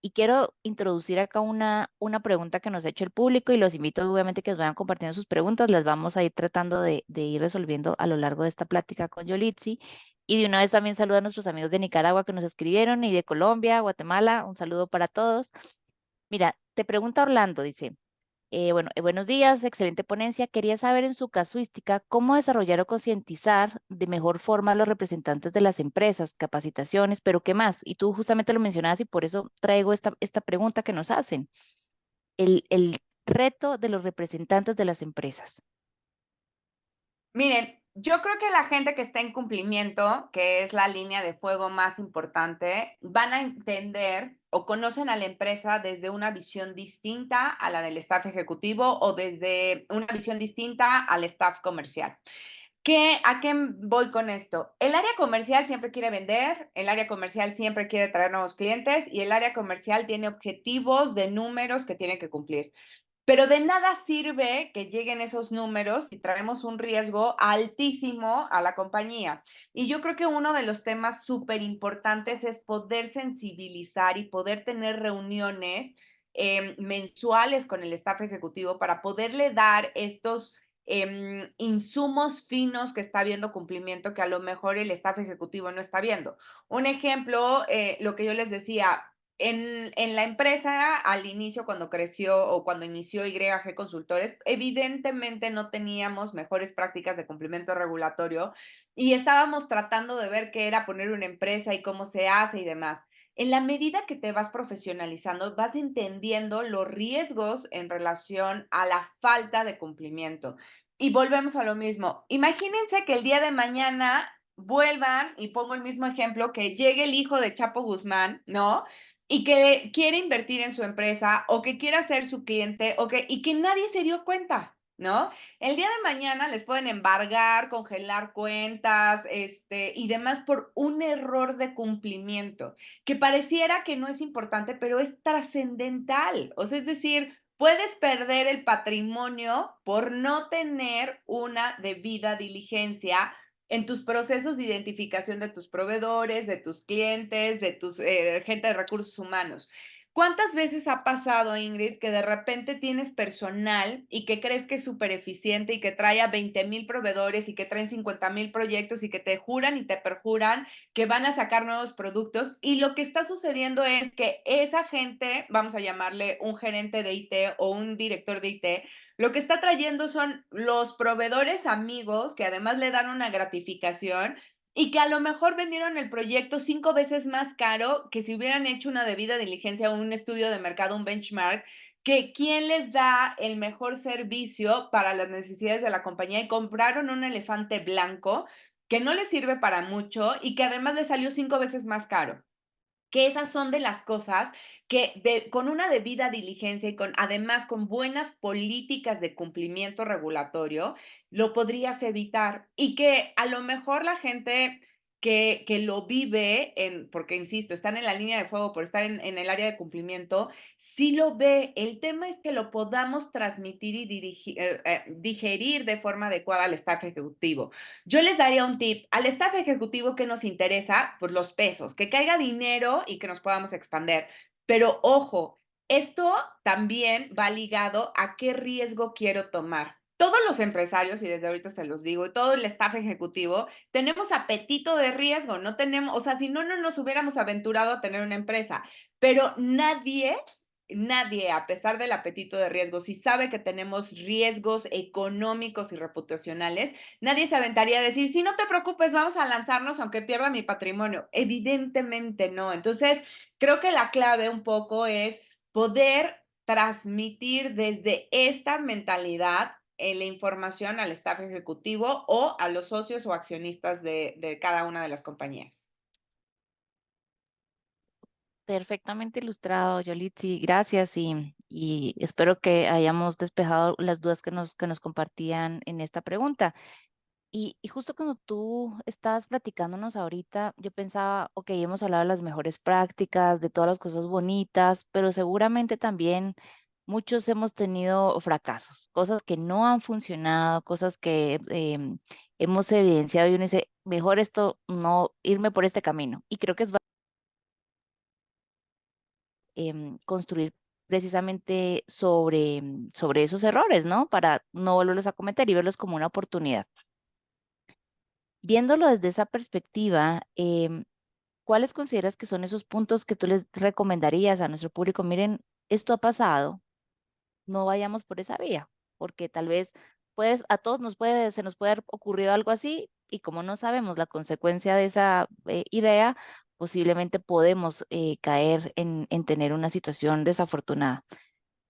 Y quiero introducir acá una pregunta que nos ha hecho el público y los invito obviamente que nos vayan compartiendo sus preguntas. Las vamos a ir tratando de ir resolviendo a lo largo de esta plática con Yolitzi. Y de una vez también saludo a nuestros amigos de Nicaragua que nos escribieron y de Colombia, Guatemala. Un saludo para todos. Mira, te pregunta Orlando, dice. Bueno, buenos días, excelente ponencia. Quería saber en su casuística cómo desarrollar o concientizar de mejor forma a los representantes de las empresas, capacitaciones, pero ¿qué más? Y tú justamente lo mencionabas y por eso traigo esta pregunta que nos hacen. El reto de los representantes de las empresas. Miren, yo creo que la gente que está en cumplimiento, que es la línea de fuego más importante, van a entender o conocen a la empresa desde una visión distinta a la del staff ejecutivo o desde una visión distinta al staff comercial. ¿A qué voy con esto? El área comercial siempre quiere vender, el área comercial siempre quiere traer nuevos clientes y el área comercial tiene objetivos de números que tiene que cumplir. Pero de nada sirve que lleguen esos números si traemos un riesgo altísimo a la compañía. Y yo creo que uno de los temas súper importantes es poder sensibilizar y poder tener reuniones mensuales con el staff ejecutivo para poderle dar estos insumos finos que está viendo cumplimiento que a lo mejor el staff ejecutivo no está viendo. Un ejemplo, lo que yo les decía, en la empresa, al inicio, cuando creció o cuando inició YG Consultores, evidentemente no teníamos mejores prácticas de cumplimiento regulatorio y estábamos tratando de ver qué era poner una empresa y cómo se hace y demás. En la medida que te vas profesionalizando, vas entendiendo los riesgos en relación a la falta de cumplimiento. Y volvemos a lo mismo. Imagínense que el día de mañana vuelvan, y pongo el mismo ejemplo, que llegue el hijo de Chapo Guzmán, ¿no? Y que quiere invertir en su empresa o que quiera ser su cliente y que nadie se dio cuenta, ¿no? El día de mañana les pueden embargar, congelar cuentas, y demás por un error de cumplimiento que pareciera que no es importante, pero es trascendental. O sea, es decir, puedes perder el patrimonio por no tener una debida diligencia en tus procesos de identificación de tus proveedores, de tus clientes, de tus gente de recursos humanos. ¿Cuántas veces ha pasado, Ingrid, que de repente tienes personal y que crees que es súper eficiente y que trae a 20,000 proveedores y que traen 50,000 proyectos y que te juran y te perjuran que van a sacar nuevos productos? Y lo que está sucediendo es que esa gente, vamos a llamarle un gerente de IT o un director de IT, lo que está trayendo son los proveedores amigos que además le dan una gratificación y que a lo mejor vendieron el proyecto 5 veces más caro que si hubieran hecho una debida diligencia o un estudio de mercado, un benchmark, que quién les da el mejor servicio para las necesidades de la compañía y compraron un elefante blanco que no les sirve para mucho y que además les salió 5 veces más caro. Que esas son de las cosas que con una debida diligencia y además con buenas políticas de cumplimiento regulatorio, lo podrías evitar. Y que a lo mejor la gente que lo vive, porque insisto, están en la línea de fuego por estar en el área de cumplimiento, sí lo ve. El tema es que lo podamos transmitir y digerir de forma adecuada al staff ejecutivo. Yo les daría un tip al staff ejecutivo que nos interesa, pues los pesos, que caiga dinero y que nos podamos expander. Pero ojo, esto también va ligado a qué riesgo quiero tomar. Todos los empresarios, y desde ahorita se los digo, y todo el staff ejecutivo, tenemos apetito de riesgo, no tenemos, o sea, si no, no nos hubiéramos aventurado a tener una empresa, pero nadie, a pesar del apetito de riesgo, si sabe que tenemos riesgos económicos y reputacionales, nadie se aventaría a decir, sí, no te preocupes, vamos a lanzarnos aunque pierda mi patrimonio. Evidentemente no. Entonces, creo que la clave un poco es poder transmitir desde esta mentalidad la información al staff ejecutivo o a los socios o accionistas de cada una de las compañías. Perfectamente ilustrado, Yolitzi, gracias y espero que hayamos despejado las dudas que nos compartían en esta pregunta. Y justo cuando tú estabas platicándonos ahorita, yo pensaba, ok, hemos hablado de las mejores prácticas, de todas las cosas bonitas, pero seguramente también muchos hemos tenido fracasos, cosas que no han funcionado, cosas que hemos evidenciado y uno dice, mejor esto, no irme por este camino. Y creo que es construir precisamente sobre esos errores, ¿no? Para no volverlos a cometer y verlos como una oportunidad. Viéndolo desde esa perspectiva, ¿cuáles consideras que son esos puntos que tú les recomendarías a nuestro público? Miren, esto ha pasado, no vayamos por esa vía, porque tal vez a todos se nos puede haber ocurrido algo así y como no sabemos la consecuencia de esa idea, posiblemente podemos caer en tener una situación desafortunada.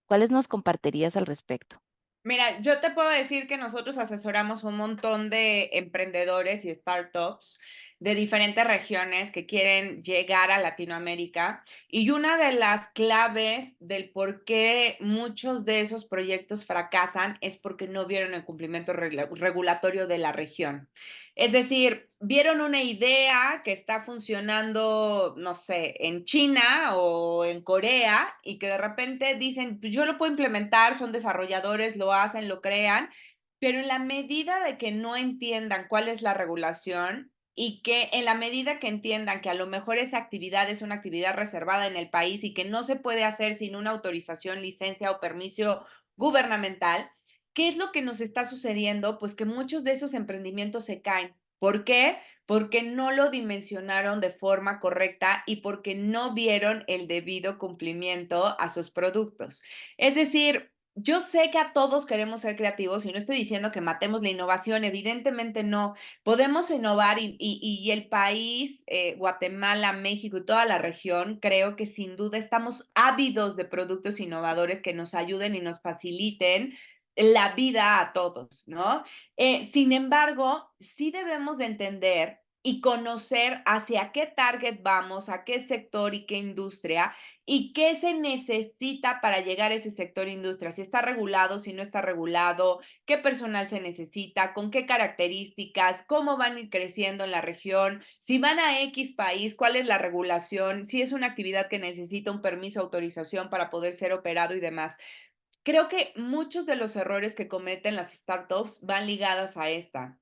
¿Cuáles nos compartirías al respecto? Mira, yo te puedo decir que nosotros asesoramos un montón de emprendedores y startups de diferentes regiones que quieren llegar a Latinoamérica y una de las claves del por qué muchos de esos proyectos fracasan es porque no vieron el cumplimiento regulatorio de la región. Es decir, vieron una idea que está funcionando, no sé, en China o en Corea y que de repente dicen, pues yo lo puedo implementar, son desarrolladores, lo hacen, lo crean, pero en la medida de que no entiendan cuál es la regulación y que en la medida que entiendan que a lo mejor esa actividad es una actividad reservada en el país y que no se puede hacer sin una autorización, licencia o permiso gubernamental, ¿qué es lo que nos está sucediendo? Pues que muchos de esos emprendimientos se caen. ¿Por qué? Porque no lo dimensionaron de forma correcta y porque no vieron el debido cumplimiento a sus productos. Es decir, yo sé que a todos queremos ser creativos y no estoy diciendo que matemos la innovación, evidentemente no. Podemos innovar y el país, Guatemala, México y toda la región, creo que sin duda estamos ávidos de productos innovadores que nos ayuden y nos faciliten la vida a todos, ¿no? Sin embargo, sí debemos de entender y conocer hacia qué target vamos, a qué sector y qué industria, y qué se necesita para llegar a ese sector e industria, si está regulado, si no está regulado, qué personal se necesita, con qué características, cómo van a ir creciendo en la región, si van a X país, cuál es la regulación, si es una actividad que necesita un permiso, autorización para poder ser operado y demás. Creo que muchos de los errores que cometen las startups van ligadas a esta.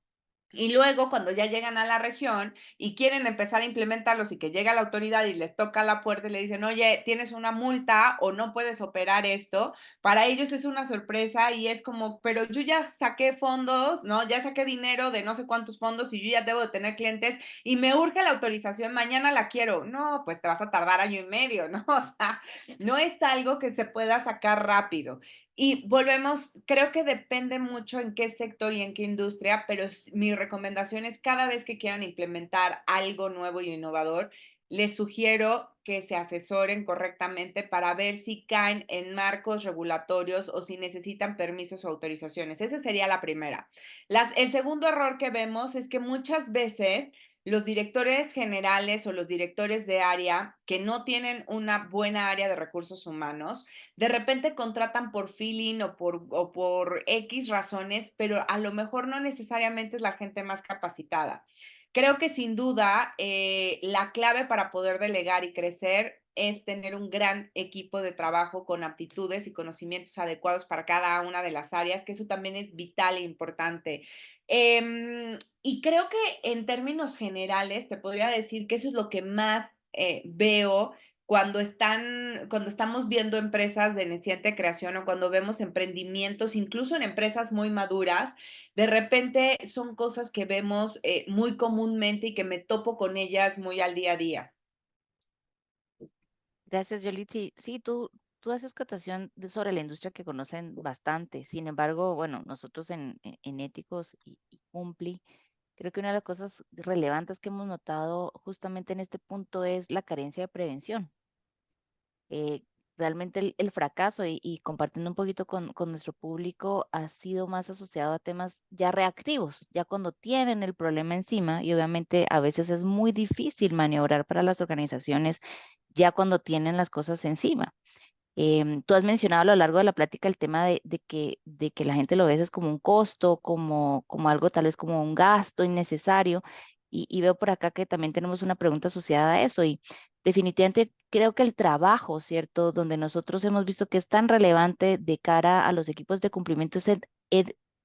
Y luego, cuando ya llegan a la región y quieren empezar a implementarlos y que llega la autoridad y les toca la puerta y le dicen, oye, tienes una multa o no puedes operar esto, para ellos es una sorpresa y es como, pero yo ya saqué fondos, ¿no? Ya saqué dinero de no sé cuántos fondos y yo ya debo de tener clientes y me urge la autorización, mañana la quiero. No, pues te vas a tardar año y medio, ¿no? O sea, no es algo que se pueda sacar rápido. Y volvemos, creo que depende mucho en qué sector y en qué industria, pero mi recomendación es cada vez que quieran implementar algo nuevo y innovador, les sugiero que se asesoren correctamente para ver si caen en marcos regulatorios o si necesitan permisos o autorizaciones. Esa sería la primera. El segundo error que vemos es que muchas veces los directores generales o los directores de área que no tienen una buena área de recursos humanos, de repente contratan por feeling o por X razones, pero a lo mejor no necesariamente es la gente más capacitada. Creo que sin duda la clave para poder delegar y crecer es tener un gran equipo de trabajo con aptitudes y conocimientos adecuados para cada una de las áreas, que eso también es vital e importante. Y creo que en términos generales te podría decir que eso es lo que más veo cuando estamos viendo empresas de naciente creación o cuando vemos emprendimientos, incluso en empresas muy maduras, de repente son cosas que vemos muy comúnmente y que me topo con ellas muy al día a día. Gracias, Yoli. Sí, sí, tú haces cotación sobre la industria que conocen bastante. Sin embargo, bueno, nosotros en Éticos y Cumpli, creo que una de las cosas relevantes que hemos notado justamente en este punto es la carencia de prevención. eh, Realmente el fracaso y compartiendo un poquito con nuestro público ha sido más asociado a temas ya reactivos, ya cuando tienen el problema encima y obviamente a veces es muy difícil maniobrar para las organizaciones ya cuando tienen las cosas encima. Tú has mencionado a lo largo de la plática el tema de que la gente lo ve a veces como un costo, como algo tal vez como un gasto innecesario. Y veo por acá que también tenemos una pregunta asociada a eso. Y definitivamente creo que el trabajo, ¿cierto? Donde nosotros hemos visto que es tan relevante de cara a los equipos de cumplimiento es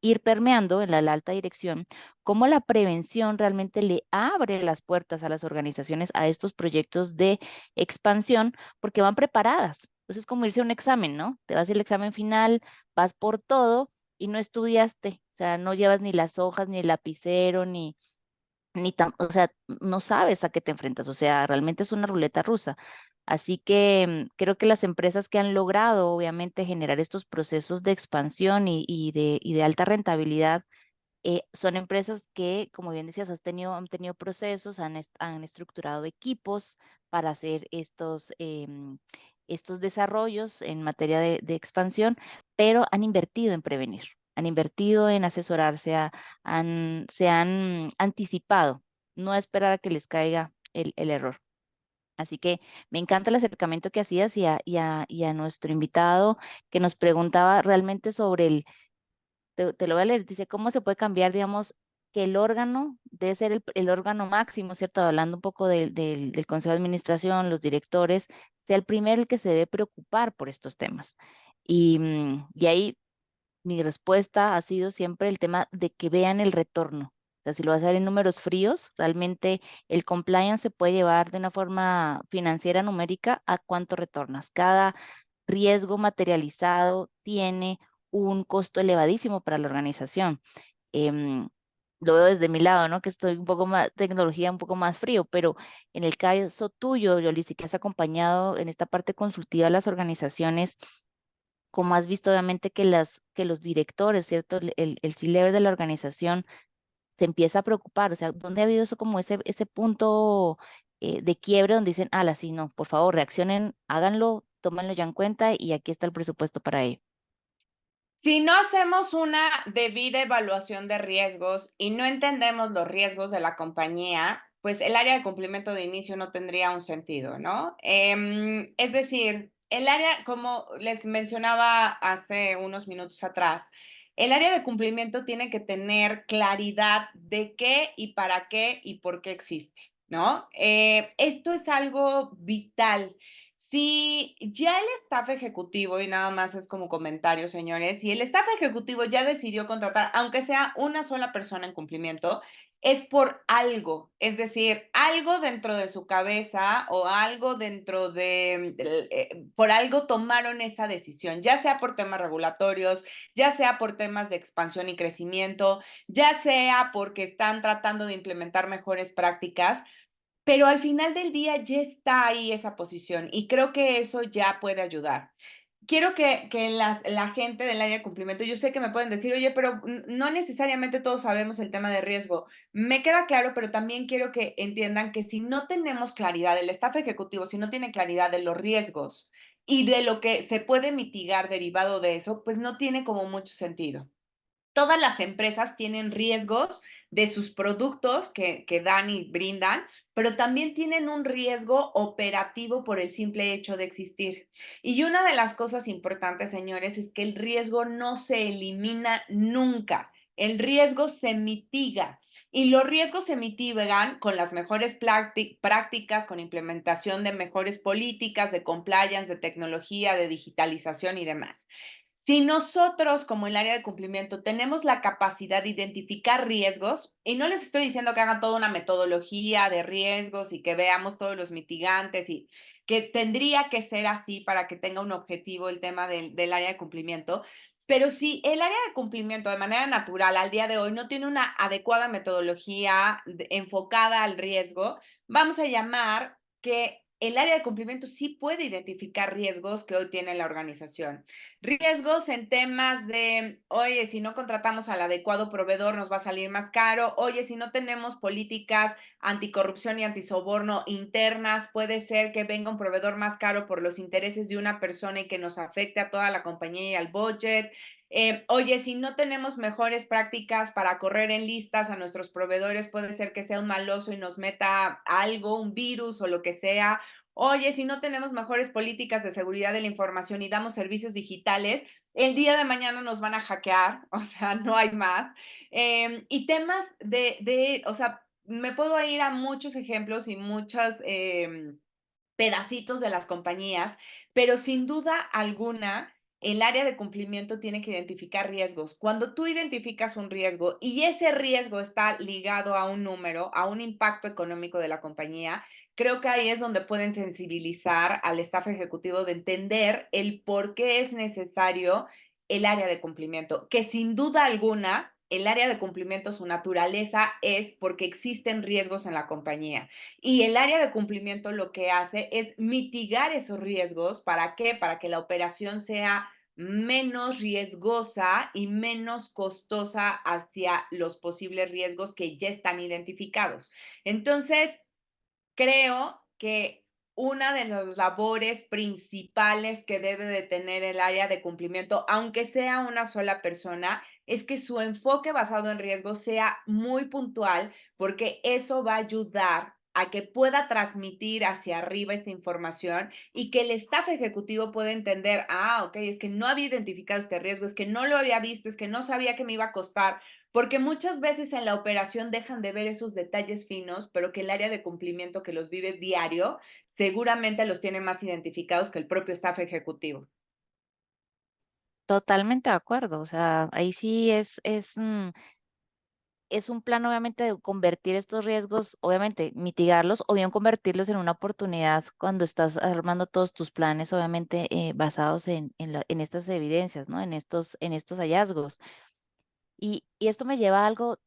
ir permeando en la alta dirección, cómo la prevención realmente le abre las puertas a las organizaciones a estos proyectos de expansión porque van preparadas. Entonces es como irse a un examen, ¿no? Te vas al examen final, vas por todo y no estudiaste, o sea, no llevas ni las hojas, ni el lapicero, o sea, no sabes a qué te enfrentas, o sea, realmente es una ruleta rusa. Así que creo que las empresas que han logrado, obviamente, generar estos procesos de expansión y de alta rentabilidad, son empresas que, como bien decías, han tenido procesos, han estructurado equipos para hacer estos desarrollos en materia de expansión, pero han invertido en prevenir, han invertido en asesorarse, se han anticipado, no a esperar a que les caiga el error. Así que me encanta el acercamiento que hacías y a nuestro invitado que nos preguntaba realmente sobre te lo voy a leer, dice, ¿cómo se puede cambiar, digamos, que el órgano debe ser el órgano máximo, ¿cierto? Hablando un poco del Consejo de Administración, los directores, sea el primero el que se debe preocupar por estos temas. Y ahí mi respuesta ha sido siempre el tema de que vean el retorno. O sea, si lo vas a ver en números fríos, realmente el compliance se puede llevar de una forma financiera numérica a cuánto retornas. Cada riesgo materializado tiene un costo elevadísimo para la organización. Em, lo veo desde mi lado, ¿no? Que estoy un poco más, tecnología un poco más frío, pero en el caso tuyo, Yoli, sí que has acompañado en esta parte consultiva a las organizaciones, como has visto, obviamente, que los directores, ¿cierto? El C-level de la organización te empieza a preocupar, o sea, ¿dónde ha habido eso como ese punto de quiebre donde dicen, ala, sí, no, por favor, reaccionen, háganlo, tómenlo ya en cuenta y aquí está el presupuesto para ello? Si no hacemos una debida evaluación de riesgos y no entendemos los riesgos de la compañía, pues el área de cumplimiento de inicio no tendría un sentido, ¿no? Es decir, el área, como les mencionaba hace unos minutos atrás, el área de cumplimiento tiene que tener claridad de qué y para qué y por qué existe, ¿no? Esto es algo vital. Si ya el staff ejecutivo, y nada más es como comentario, señores, si el staff ejecutivo ya decidió contratar, aunque sea una sola persona en cumplimiento, es por algo, es decir, algo dentro de su cabeza o algo por algo tomaron esa decisión, ya sea por temas regulatorios, ya sea por temas de expansión y crecimiento, ya sea porque están tratando de implementar mejores prácticas. Pero al final del día ya está ahí esa posición y creo que eso ya puede ayudar. quiero que la gente del área de cumplimiento, yo sé que me pueden decir, oye, pero no necesariamente todos sabemos el tema de riesgo. Me queda claro, pero también quiero que entiendan que si no tenemos claridad, el staff ejecutivo, si no tiene claridad de los riesgos y de lo que se puede mitigar derivado de eso, pues no tiene como mucho sentido. Todas las empresas tienen riesgos de sus productos que dan y brindan, pero también tienen un riesgo operativo por el simple hecho de existir. Y una de las cosas importantes, señores, es que el riesgo no se elimina nunca. El riesgo se mitiga. Y los riesgos se mitigan con las mejores prácticas, con implementación de mejores políticas de compliance, de tecnología, de digitalización y demás. Si nosotros, como el área de cumplimiento, tenemos la capacidad de identificar riesgos, y no les estoy diciendo que hagan toda una metodología de riesgos y que veamos todos los mitigantes, y que tendría que ser así para que tenga un objetivo el tema del área de cumplimiento, pero si el área de cumplimiento de manera natural al día de hoy no tiene una adecuada metodología enfocada al riesgo, vamos a llamar que el área de cumplimiento sí puede identificar riesgos que hoy tiene la organización. Riesgos en temas de, oye, si no contratamos al adecuado proveedor nos va a salir más caro. Oye, si no tenemos políticas anticorrupción y antisoborno internas, puede ser que venga un proveedor más caro por los intereses de una persona y que nos afecte a toda la compañía y al budget. Oye, si no tenemos mejores prácticas para correr en listas a nuestros proveedores, puede ser que sea un maloso y nos meta algo, un virus o lo que sea. Oye, si no tenemos mejores políticas de seguridad de la información y damos servicios digitales, el día de mañana nos van a hackear, o sea, no hay más. Y temas o sea, me puedo ir a muchos ejemplos y muchos pedacitos de las compañías, pero sin duda alguna, el área de cumplimiento tiene que identificar riesgos. Cuando tú identificas un riesgo y ese riesgo está ligado a un número, a un impacto económico de la compañía, creo que ahí es donde pueden sensibilizar al staff ejecutivo de entender el por qué es necesario el área de cumplimiento, que sin duda alguna el área de cumplimiento, su naturaleza es porque existen riesgos en la compañía. Y el área de cumplimiento lo que hace es mitigar esos riesgos. ¿Para qué? Para que la operación sea menos riesgosa y menos costosa hacia los posibles riesgos que ya están identificados. Entonces, creo que una de las labores principales que debe de tener el área de cumplimiento, aunque sea una sola persona, es que su enfoque basado en riesgo sea muy puntual, porque eso va a ayudar a que pueda transmitir hacia arriba esta información y que el staff ejecutivo pueda entender, ok, es que no había identificado este riesgo, es que no lo había visto, es que no sabía que me iba a costar, porque muchas veces en la operación dejan de ver esos detalles finos, pero que el área de cumplimiento que los vive diario seguramente los tiene más identificados que el propio staff ejecutivo. Totalmente de acuerdo. O sea, ahí sí es un plan obviamente de convertir estos riesgos, obviamente mitigarlos o bien convertirlos en una oportunidad cuando estás armando todos tus planes, obviamente basados en estas evidencias, ¿no? En estos hallazgos. Y esto me lleva a algo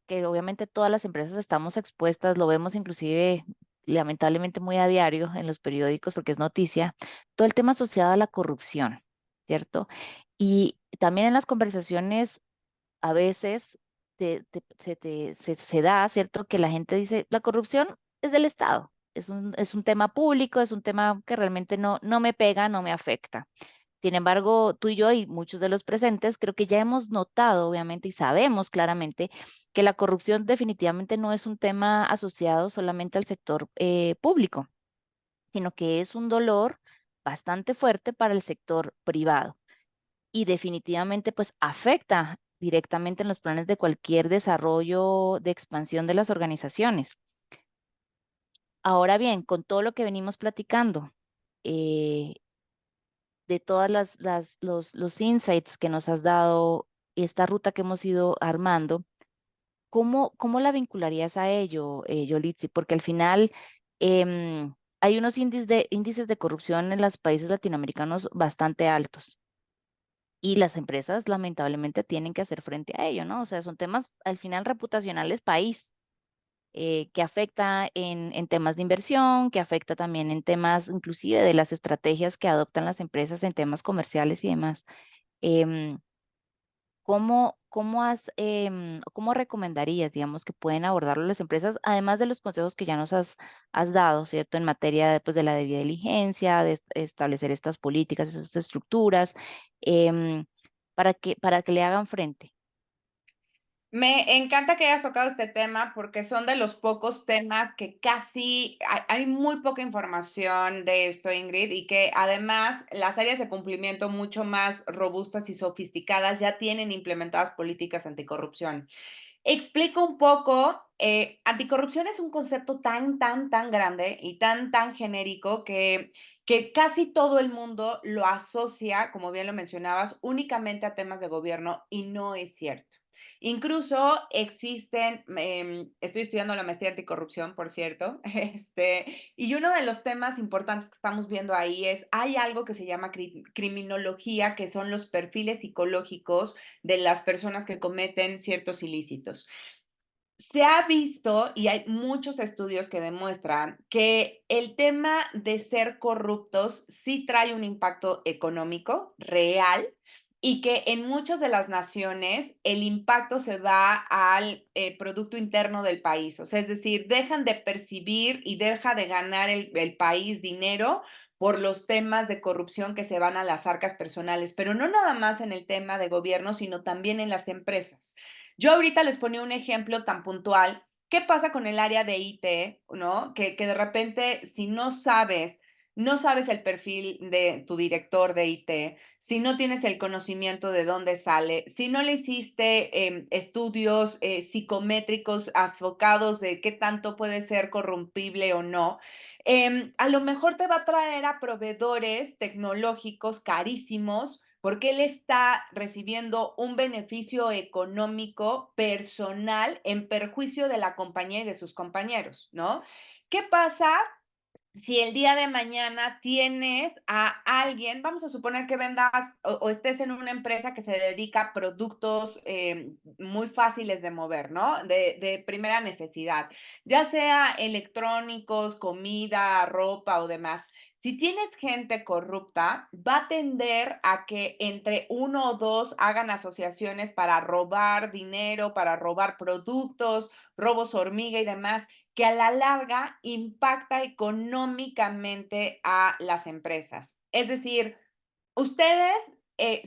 que obviamente todas las empresas estamos expuestas, lo vemos inclusive lamentablemente muy a diario en los periódicos porque es noticia, todo el tema asociado a la corrupción, ¿cierto? Y también en las conversaciones a veces se da, ¿cierto? Que la gente dice, la corrupción es del Estado, es un tema público, es un tema que realmente no me pega, no me afecta. Sin embargo, tú y yo y muchos de los presentes creo que ya hemos notado, obviamente, y sabemos claramente que la corrupción definitivamente no es un tema asociado solamente al sector público, sino que es un dolor bastante fuerte para el sector privado y definitivamente pues afecta directamente en los planes de cualquier desarrollo de expansión de las organizaciones. Ahora bien, con todo lo que venimos platicando, eh, de todas los insights que nos has dado, esta ruta que hemos ido armando, ¿cómo la vincularías a ello, Yolitzi? Porque al final hay unos índices de corrupción en los países latinoamericanos bastante altos. Y las empresas lamentablemente tienen que hacer frente a ello, ¿no? O sea, son temas al final reputacionales país. que afecta en temas de inversión, que afecta también en temas inclusive de las estrategias que adoptan las empresas en temas comerciales y demás. Em, ¿Cómo recomendarías, digamos, que pueden abordarlo las empresas, además de los consejos que ya nos has dado, ¿cierto? En materia de, pues, de la debida diligencia, de establecer estas políticas, esas estructuras, em, para que le hagan frente? Me encanta que hayas tocado este tema porque son de los pocos temas que casi hay muy poca información de esto, Ingrid, y que además las áreas de cumplimiento mucho más robustas y sofisticadas ya tienen implementadas políticas anticorrupción. Explico un poco, anticorrupción es un concepto tan grande y tan genérico que casi todo el mundo lo asocia, como bien lo mencionabas, únicamente a temas de gobierno y no es cierto. Incluso existen, estoy estudiando la maestría anticorrupción, por cierto, y uno de los temas importantes que estamos viendo ahí es, hay algo que se llama criminología, que son los perfiles psicológicos de las personas que cometen ciertos ilícitos. Se ha visto, y hay muchos estudios que demuestran, que el tema de ser corruptos sí trae un impacto económico real y que en muchas de las naciones el impacto se va al producto interno del país. O sea, es decir, dejan de percibir y deja de ganar el país dinero por los temas de corrupción que se van a las arcas personales, pero no nada más en el tema de gobierno, sino también en las empresas. Yo ahorita les ponía un ejemplo tan puntual. ¿Qué pasa con el área de IT, no? Que de repente, si no sabes el perfil de tu director de IT, si no tienes el conocimiento de dónde sale, si no le hiciste estudios psicométricos enfocados de qué tanto puede ser corrompible o no, a lo mejor te va a traer a proveedores tecnológicos carísimos porque él está recibiendo un beneficio económico personal en perjuicio de la compañía y de sus compañeros, ¿no? ¿Qué pasa si el día de mañana tienes a alguien, vamos a suponer que vendas o estés en una empresa que se dedica a productos muy fáciles de mover, ¿no? De primera necesidad, ya sea electrónicos, comida, ropa o demás. Si tienes gente corrupta, va a tender a que entre uno o dos hagan asociaciones para robar dinero, para robar productos, robos hormiga y demás que a la larga impacta económicamente a las empresas. Es decir, ustedes,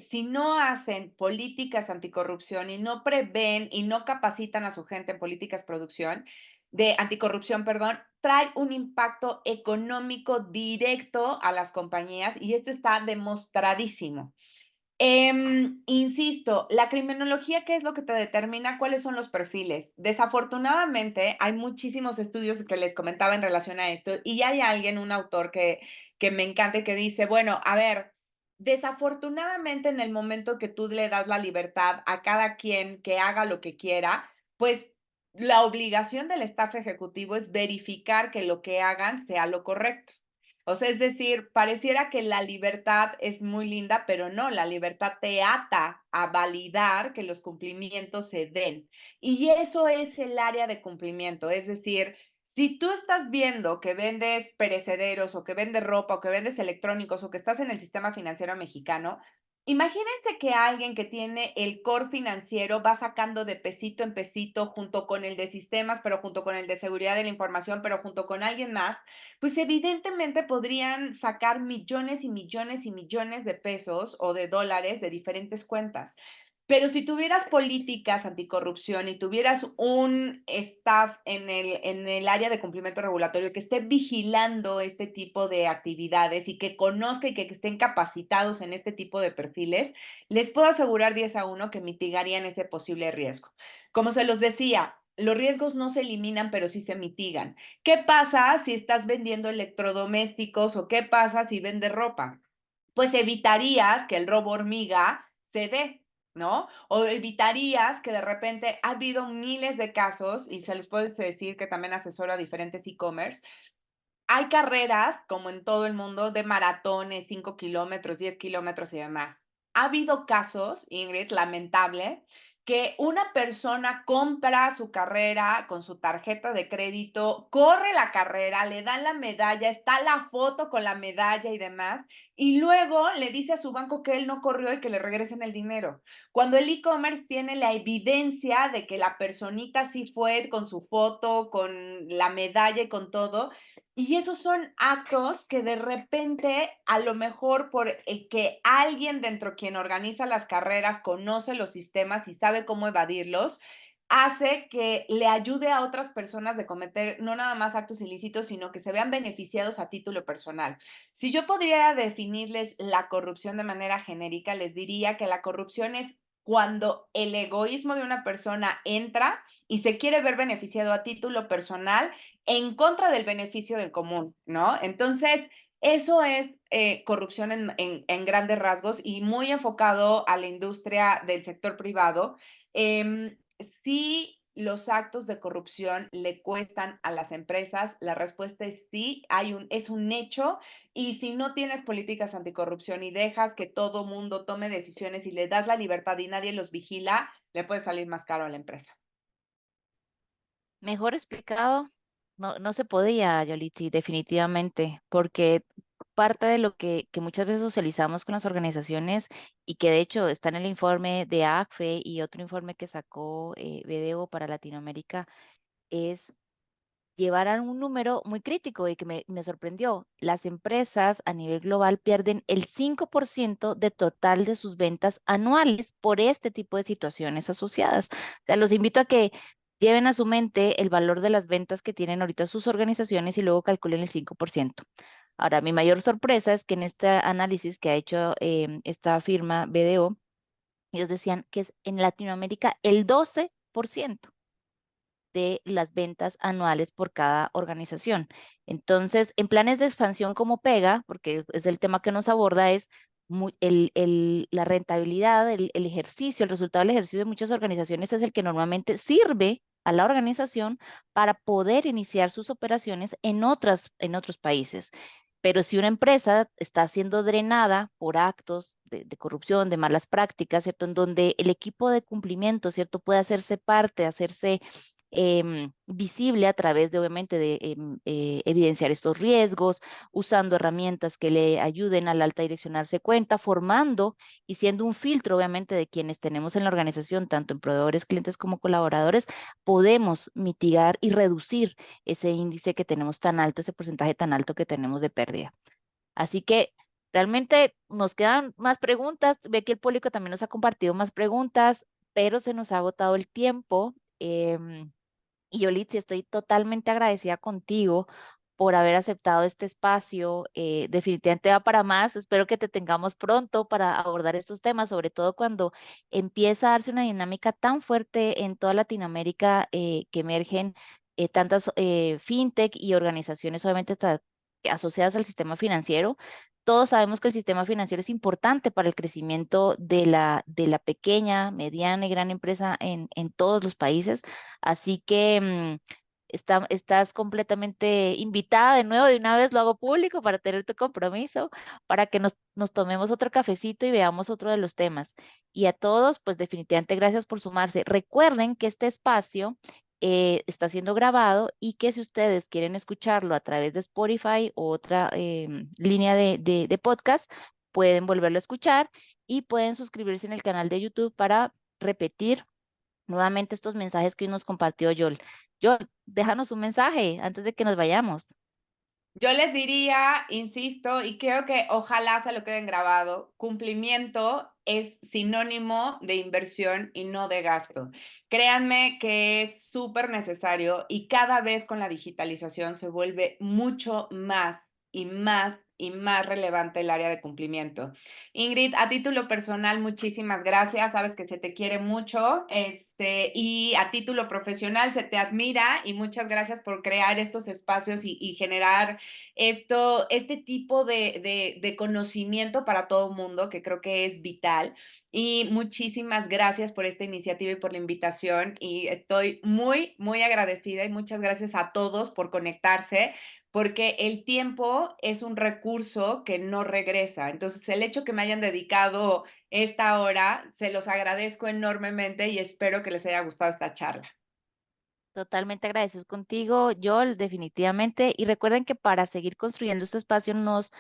si no hacen políticas anticorrupción y no prevén y no capacitan a su gente en políticas producción, de anticorrupción, perdón, trae un impacto económico directo a las compañías y esto está demostradísimo. Insisto, la criminología, ¿qué es lo que te determina? ¿Cuáles son los perfiles? Desafortunadamente, hay muchísimos estudios que les comentaba en relación a esto, y hay alguien, un autor que me encanta y que dice, bueno, a ver, desafortunadamente en el momento que tú le das la libertad a cada quien que haga lo que quiera, pues la obligación del staff ejecutivo es verificar que lo que hagan sea lo correcto. O sea, es decir, pareciera que la libertad es muy linda, pero no, la libertad te ata a validar que los cumplimientos se den. Y eso es el área de cumplimiento. Es decir, si tú estás viendo que vendes perecederos o que vendes ropa o que vendes electrónicos o que estás en el sistema financiero mexicano, imagínense que alguien que tiene el core financiero va sacando de pesito en pesito junto con el de sistemas, pero junto con el de seguridad de la información, pero junto con alguien más, pues evidentemente podrían sacar millones y millones y millones de pesos o de dólares de diferentes cuentas. Pero si tuvieras políticas anticorrupción y tuvieras un staff en el área de cumplimiento regulatorio que esté vigilando este tipo de actividades y que conozca y que estén capacitados en este tipo de perfiles, les puedo asegurar 10-1 que mitigarían ese posible riesgo. Como se los decía, los riesgos no se eliminan, pero sí se mitigan. ¿Qué pasa si estás vendiendo electrodomésticos o qué pasa si vendes ropa? Pues evitarías que el robo hormiga se dé, ¿no? O evitarías que de repente ha habido miles de casos, y se les puede decir que también asesoro a diferentes e-commerce. Hay carreras, como en todo el mundo, de maratones, 5 kilómetros, 10 kilómetros y demás. Ha habido casos, Ingrid, lamentable, que una persona compra su carrera con su tarjeta de crédito, corre la carrera, le dan la medalla, está la foto con la medalla y demás, y luego le dice a su banco que él no corrió y que le regresen el dinero. Cuando el e-commerce tiene la evidencia de que la personita sí fue con su foto, con la medalla y con todo, y esos son actos que de repente, a lo mejor por que alguien dentro quien organiza las carreras conoce los sistemas y sabe cómo evadirlos, hace que le ayude a otras personas de cometer no nada más actos ilícitos, sino que se vean beneficiados a título personal. Si yo pudiera definirles la corrupción de manera genérica, les diría que la corrupción es cuando el egoísmo de una persona entra y se quiere ver beneficiado a título personal en contra del beneficio del común, ¿no? Entonces, eso es corrupción en grandes rasgos y muy enfocado a la industria del sector privado. Em, si los actos de corrupción le cuestan a las empresas, la respuesta es sí, es un hecho, y si no tienes políticas anticorrupción y dejas que todo mundo tome decisiones y le das la libertad y nadie los vigila, le puede salir más caro a la empresa. Mejor explicado, no se podía, Yolitzi, definitivamente, porque parte de lo que muchas veces socializamos con las organizaciones y que de hecho está en el informe de ACFE y otro informe que sacó BDO para Latinoamérica es llevar a un número muy crítico y que me sorprendió. Las empresas a nivel global pierden el 5% de total de sus ventas anuales por este tipo de situaciones asociadas. O sea, los invito a que lleven a su mente el valor de las ventas que tienen ahorita sus organizaciones y luego calculen el 5%. Ahora, mi mayor sorpresa es que en este análisis que ha hecho esta firma BDO, ellos decían que es en Latinoamérica el 12% de las ventas anuales por cada organización. Entonces, en planes de expansión como Pega, porque es el tema que nos aborda, es la rentabilidad, el ejercicio, el resultado del ejercicio de muchas organizaciones es el que normalmente sirve a la organización para poder iniciar sus operaciones en otros países. Pero si una empresa está siendo drenada por actos de corrupción, de malas prácticas, ¿cierto? En donde el equipo de cumplimiento, ¿cierto? Puede hacerse parte, hacerse visible a través de, obviamente, de evidenciar estos riesgos, usando herramientas que le ayuden al alta dirección a darse cuenta, formando y siendo un filtro, obviamente, de quienes tenemos en la organización, tanto en proveedores, clientes como colaboradores, podemos mitigar y reducir ese índice que tenemos tan alto, ese porcentaje tan alto que tenemos de pérdida. Así que realmente nos quedan más preguntas. Ve que el público también nos ha compartido más preguntas, pero se nos ha agotado el tiempo. Y Yolitzi, estoy totalmente agradecida contigo por haber aceptado este espacio. Definitivamente va para más. Espero que te tengamos pronto para abordar estos temas, sobre todo cuando empieza a darse una dinámica tan fuerte en toda Latinoamérica que emergen tantas fintech y organizaciones, obviamente asociadas al sistema financiero. Todos sabemos que el sistema financiero es importante para el crecimiento de la pequeña, mediana y gran empresa en todos los países. Así que estás completamente invitada de nuevo, de una vez lo hago público para tener tu compromiso, para que nos tomemos otro cafecito y veamos otro de los temas. Y a todos, pues definitivamente gracias por sumarse. Recuerden que este espacio está siendo grabado y que si ustedes quieren escucharlo a través de Spotify o otra línea de podcast, pueden volverlo a escuchar y pueden suscribirse en el canal de YouTube para repetir nuevamente estos mensajes que hoy nos compartió Yol. Yol, déjanos un mensaje antes de que nos vayamos. Yo les diría, insisto, y creo que ojalá se lo queden grabado, cumplimiento es sinónimo de inversión y no de gasto. Créanme que es súper necesario y cada vez con la digitalización se vuelve mucho más y más y más relevante el área de cumplimiento. Ingrid, a título personal, muchísimas gracias. Sabes que se te quiere mucho, y a título profesional se te admira y muchas gracias por crear estos espacios y generar este tipo de conocimiento para todo el mundo, que creo que es vital. Y muchísimas gracias por esta iniciativa y por la invitación. Y estoy muy, muy agradecida y muchas gracias a todos por conectarse. porque el tiempo es un recurso que no regresa. Entonces, el hecho que me hayan dedicado esta hora, se los agradezco enormemente y espero que les haya gustado esta charla. Totalmente agradecidos contigo, Joel, definitivamente. Y recuerden que para seguir construyendo este espacio nos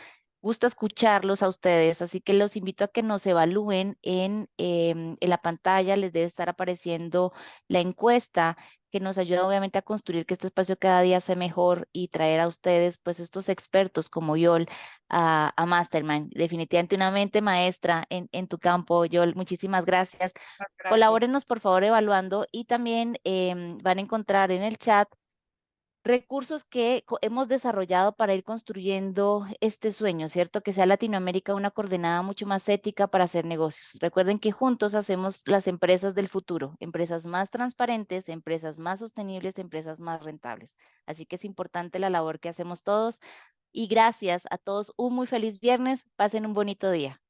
gusta escucharlos a ustedes, así que los invito a que nos evalúen en la pantalla, les debe estar apareciendo la encuesta que nos ayuda obviamente a construir que este espacio cada día sea mejor y traer a ustedes pues estos expertos como Yol a Mastermind. Definitivamente una mente maestra en tu campo, Yol. Muchísimas gracias. Gracias. Colabórenos por favor evaluando y también van a encontrar en el chat recursos que hemos desarrollado para ir construyendo este sueño, ¿cierto? Que sea Latinoamérica una coordenada mucho más ética para hacer negocios. Recuerden que juntos hacemos las empresas del futuro, empresas más transparentes, empresas más sostenibles, empresas más rentables. Así que es importante la labor que hacemos todos y gracias a todos. Un muy feliz viernes. Pasen un bonito día.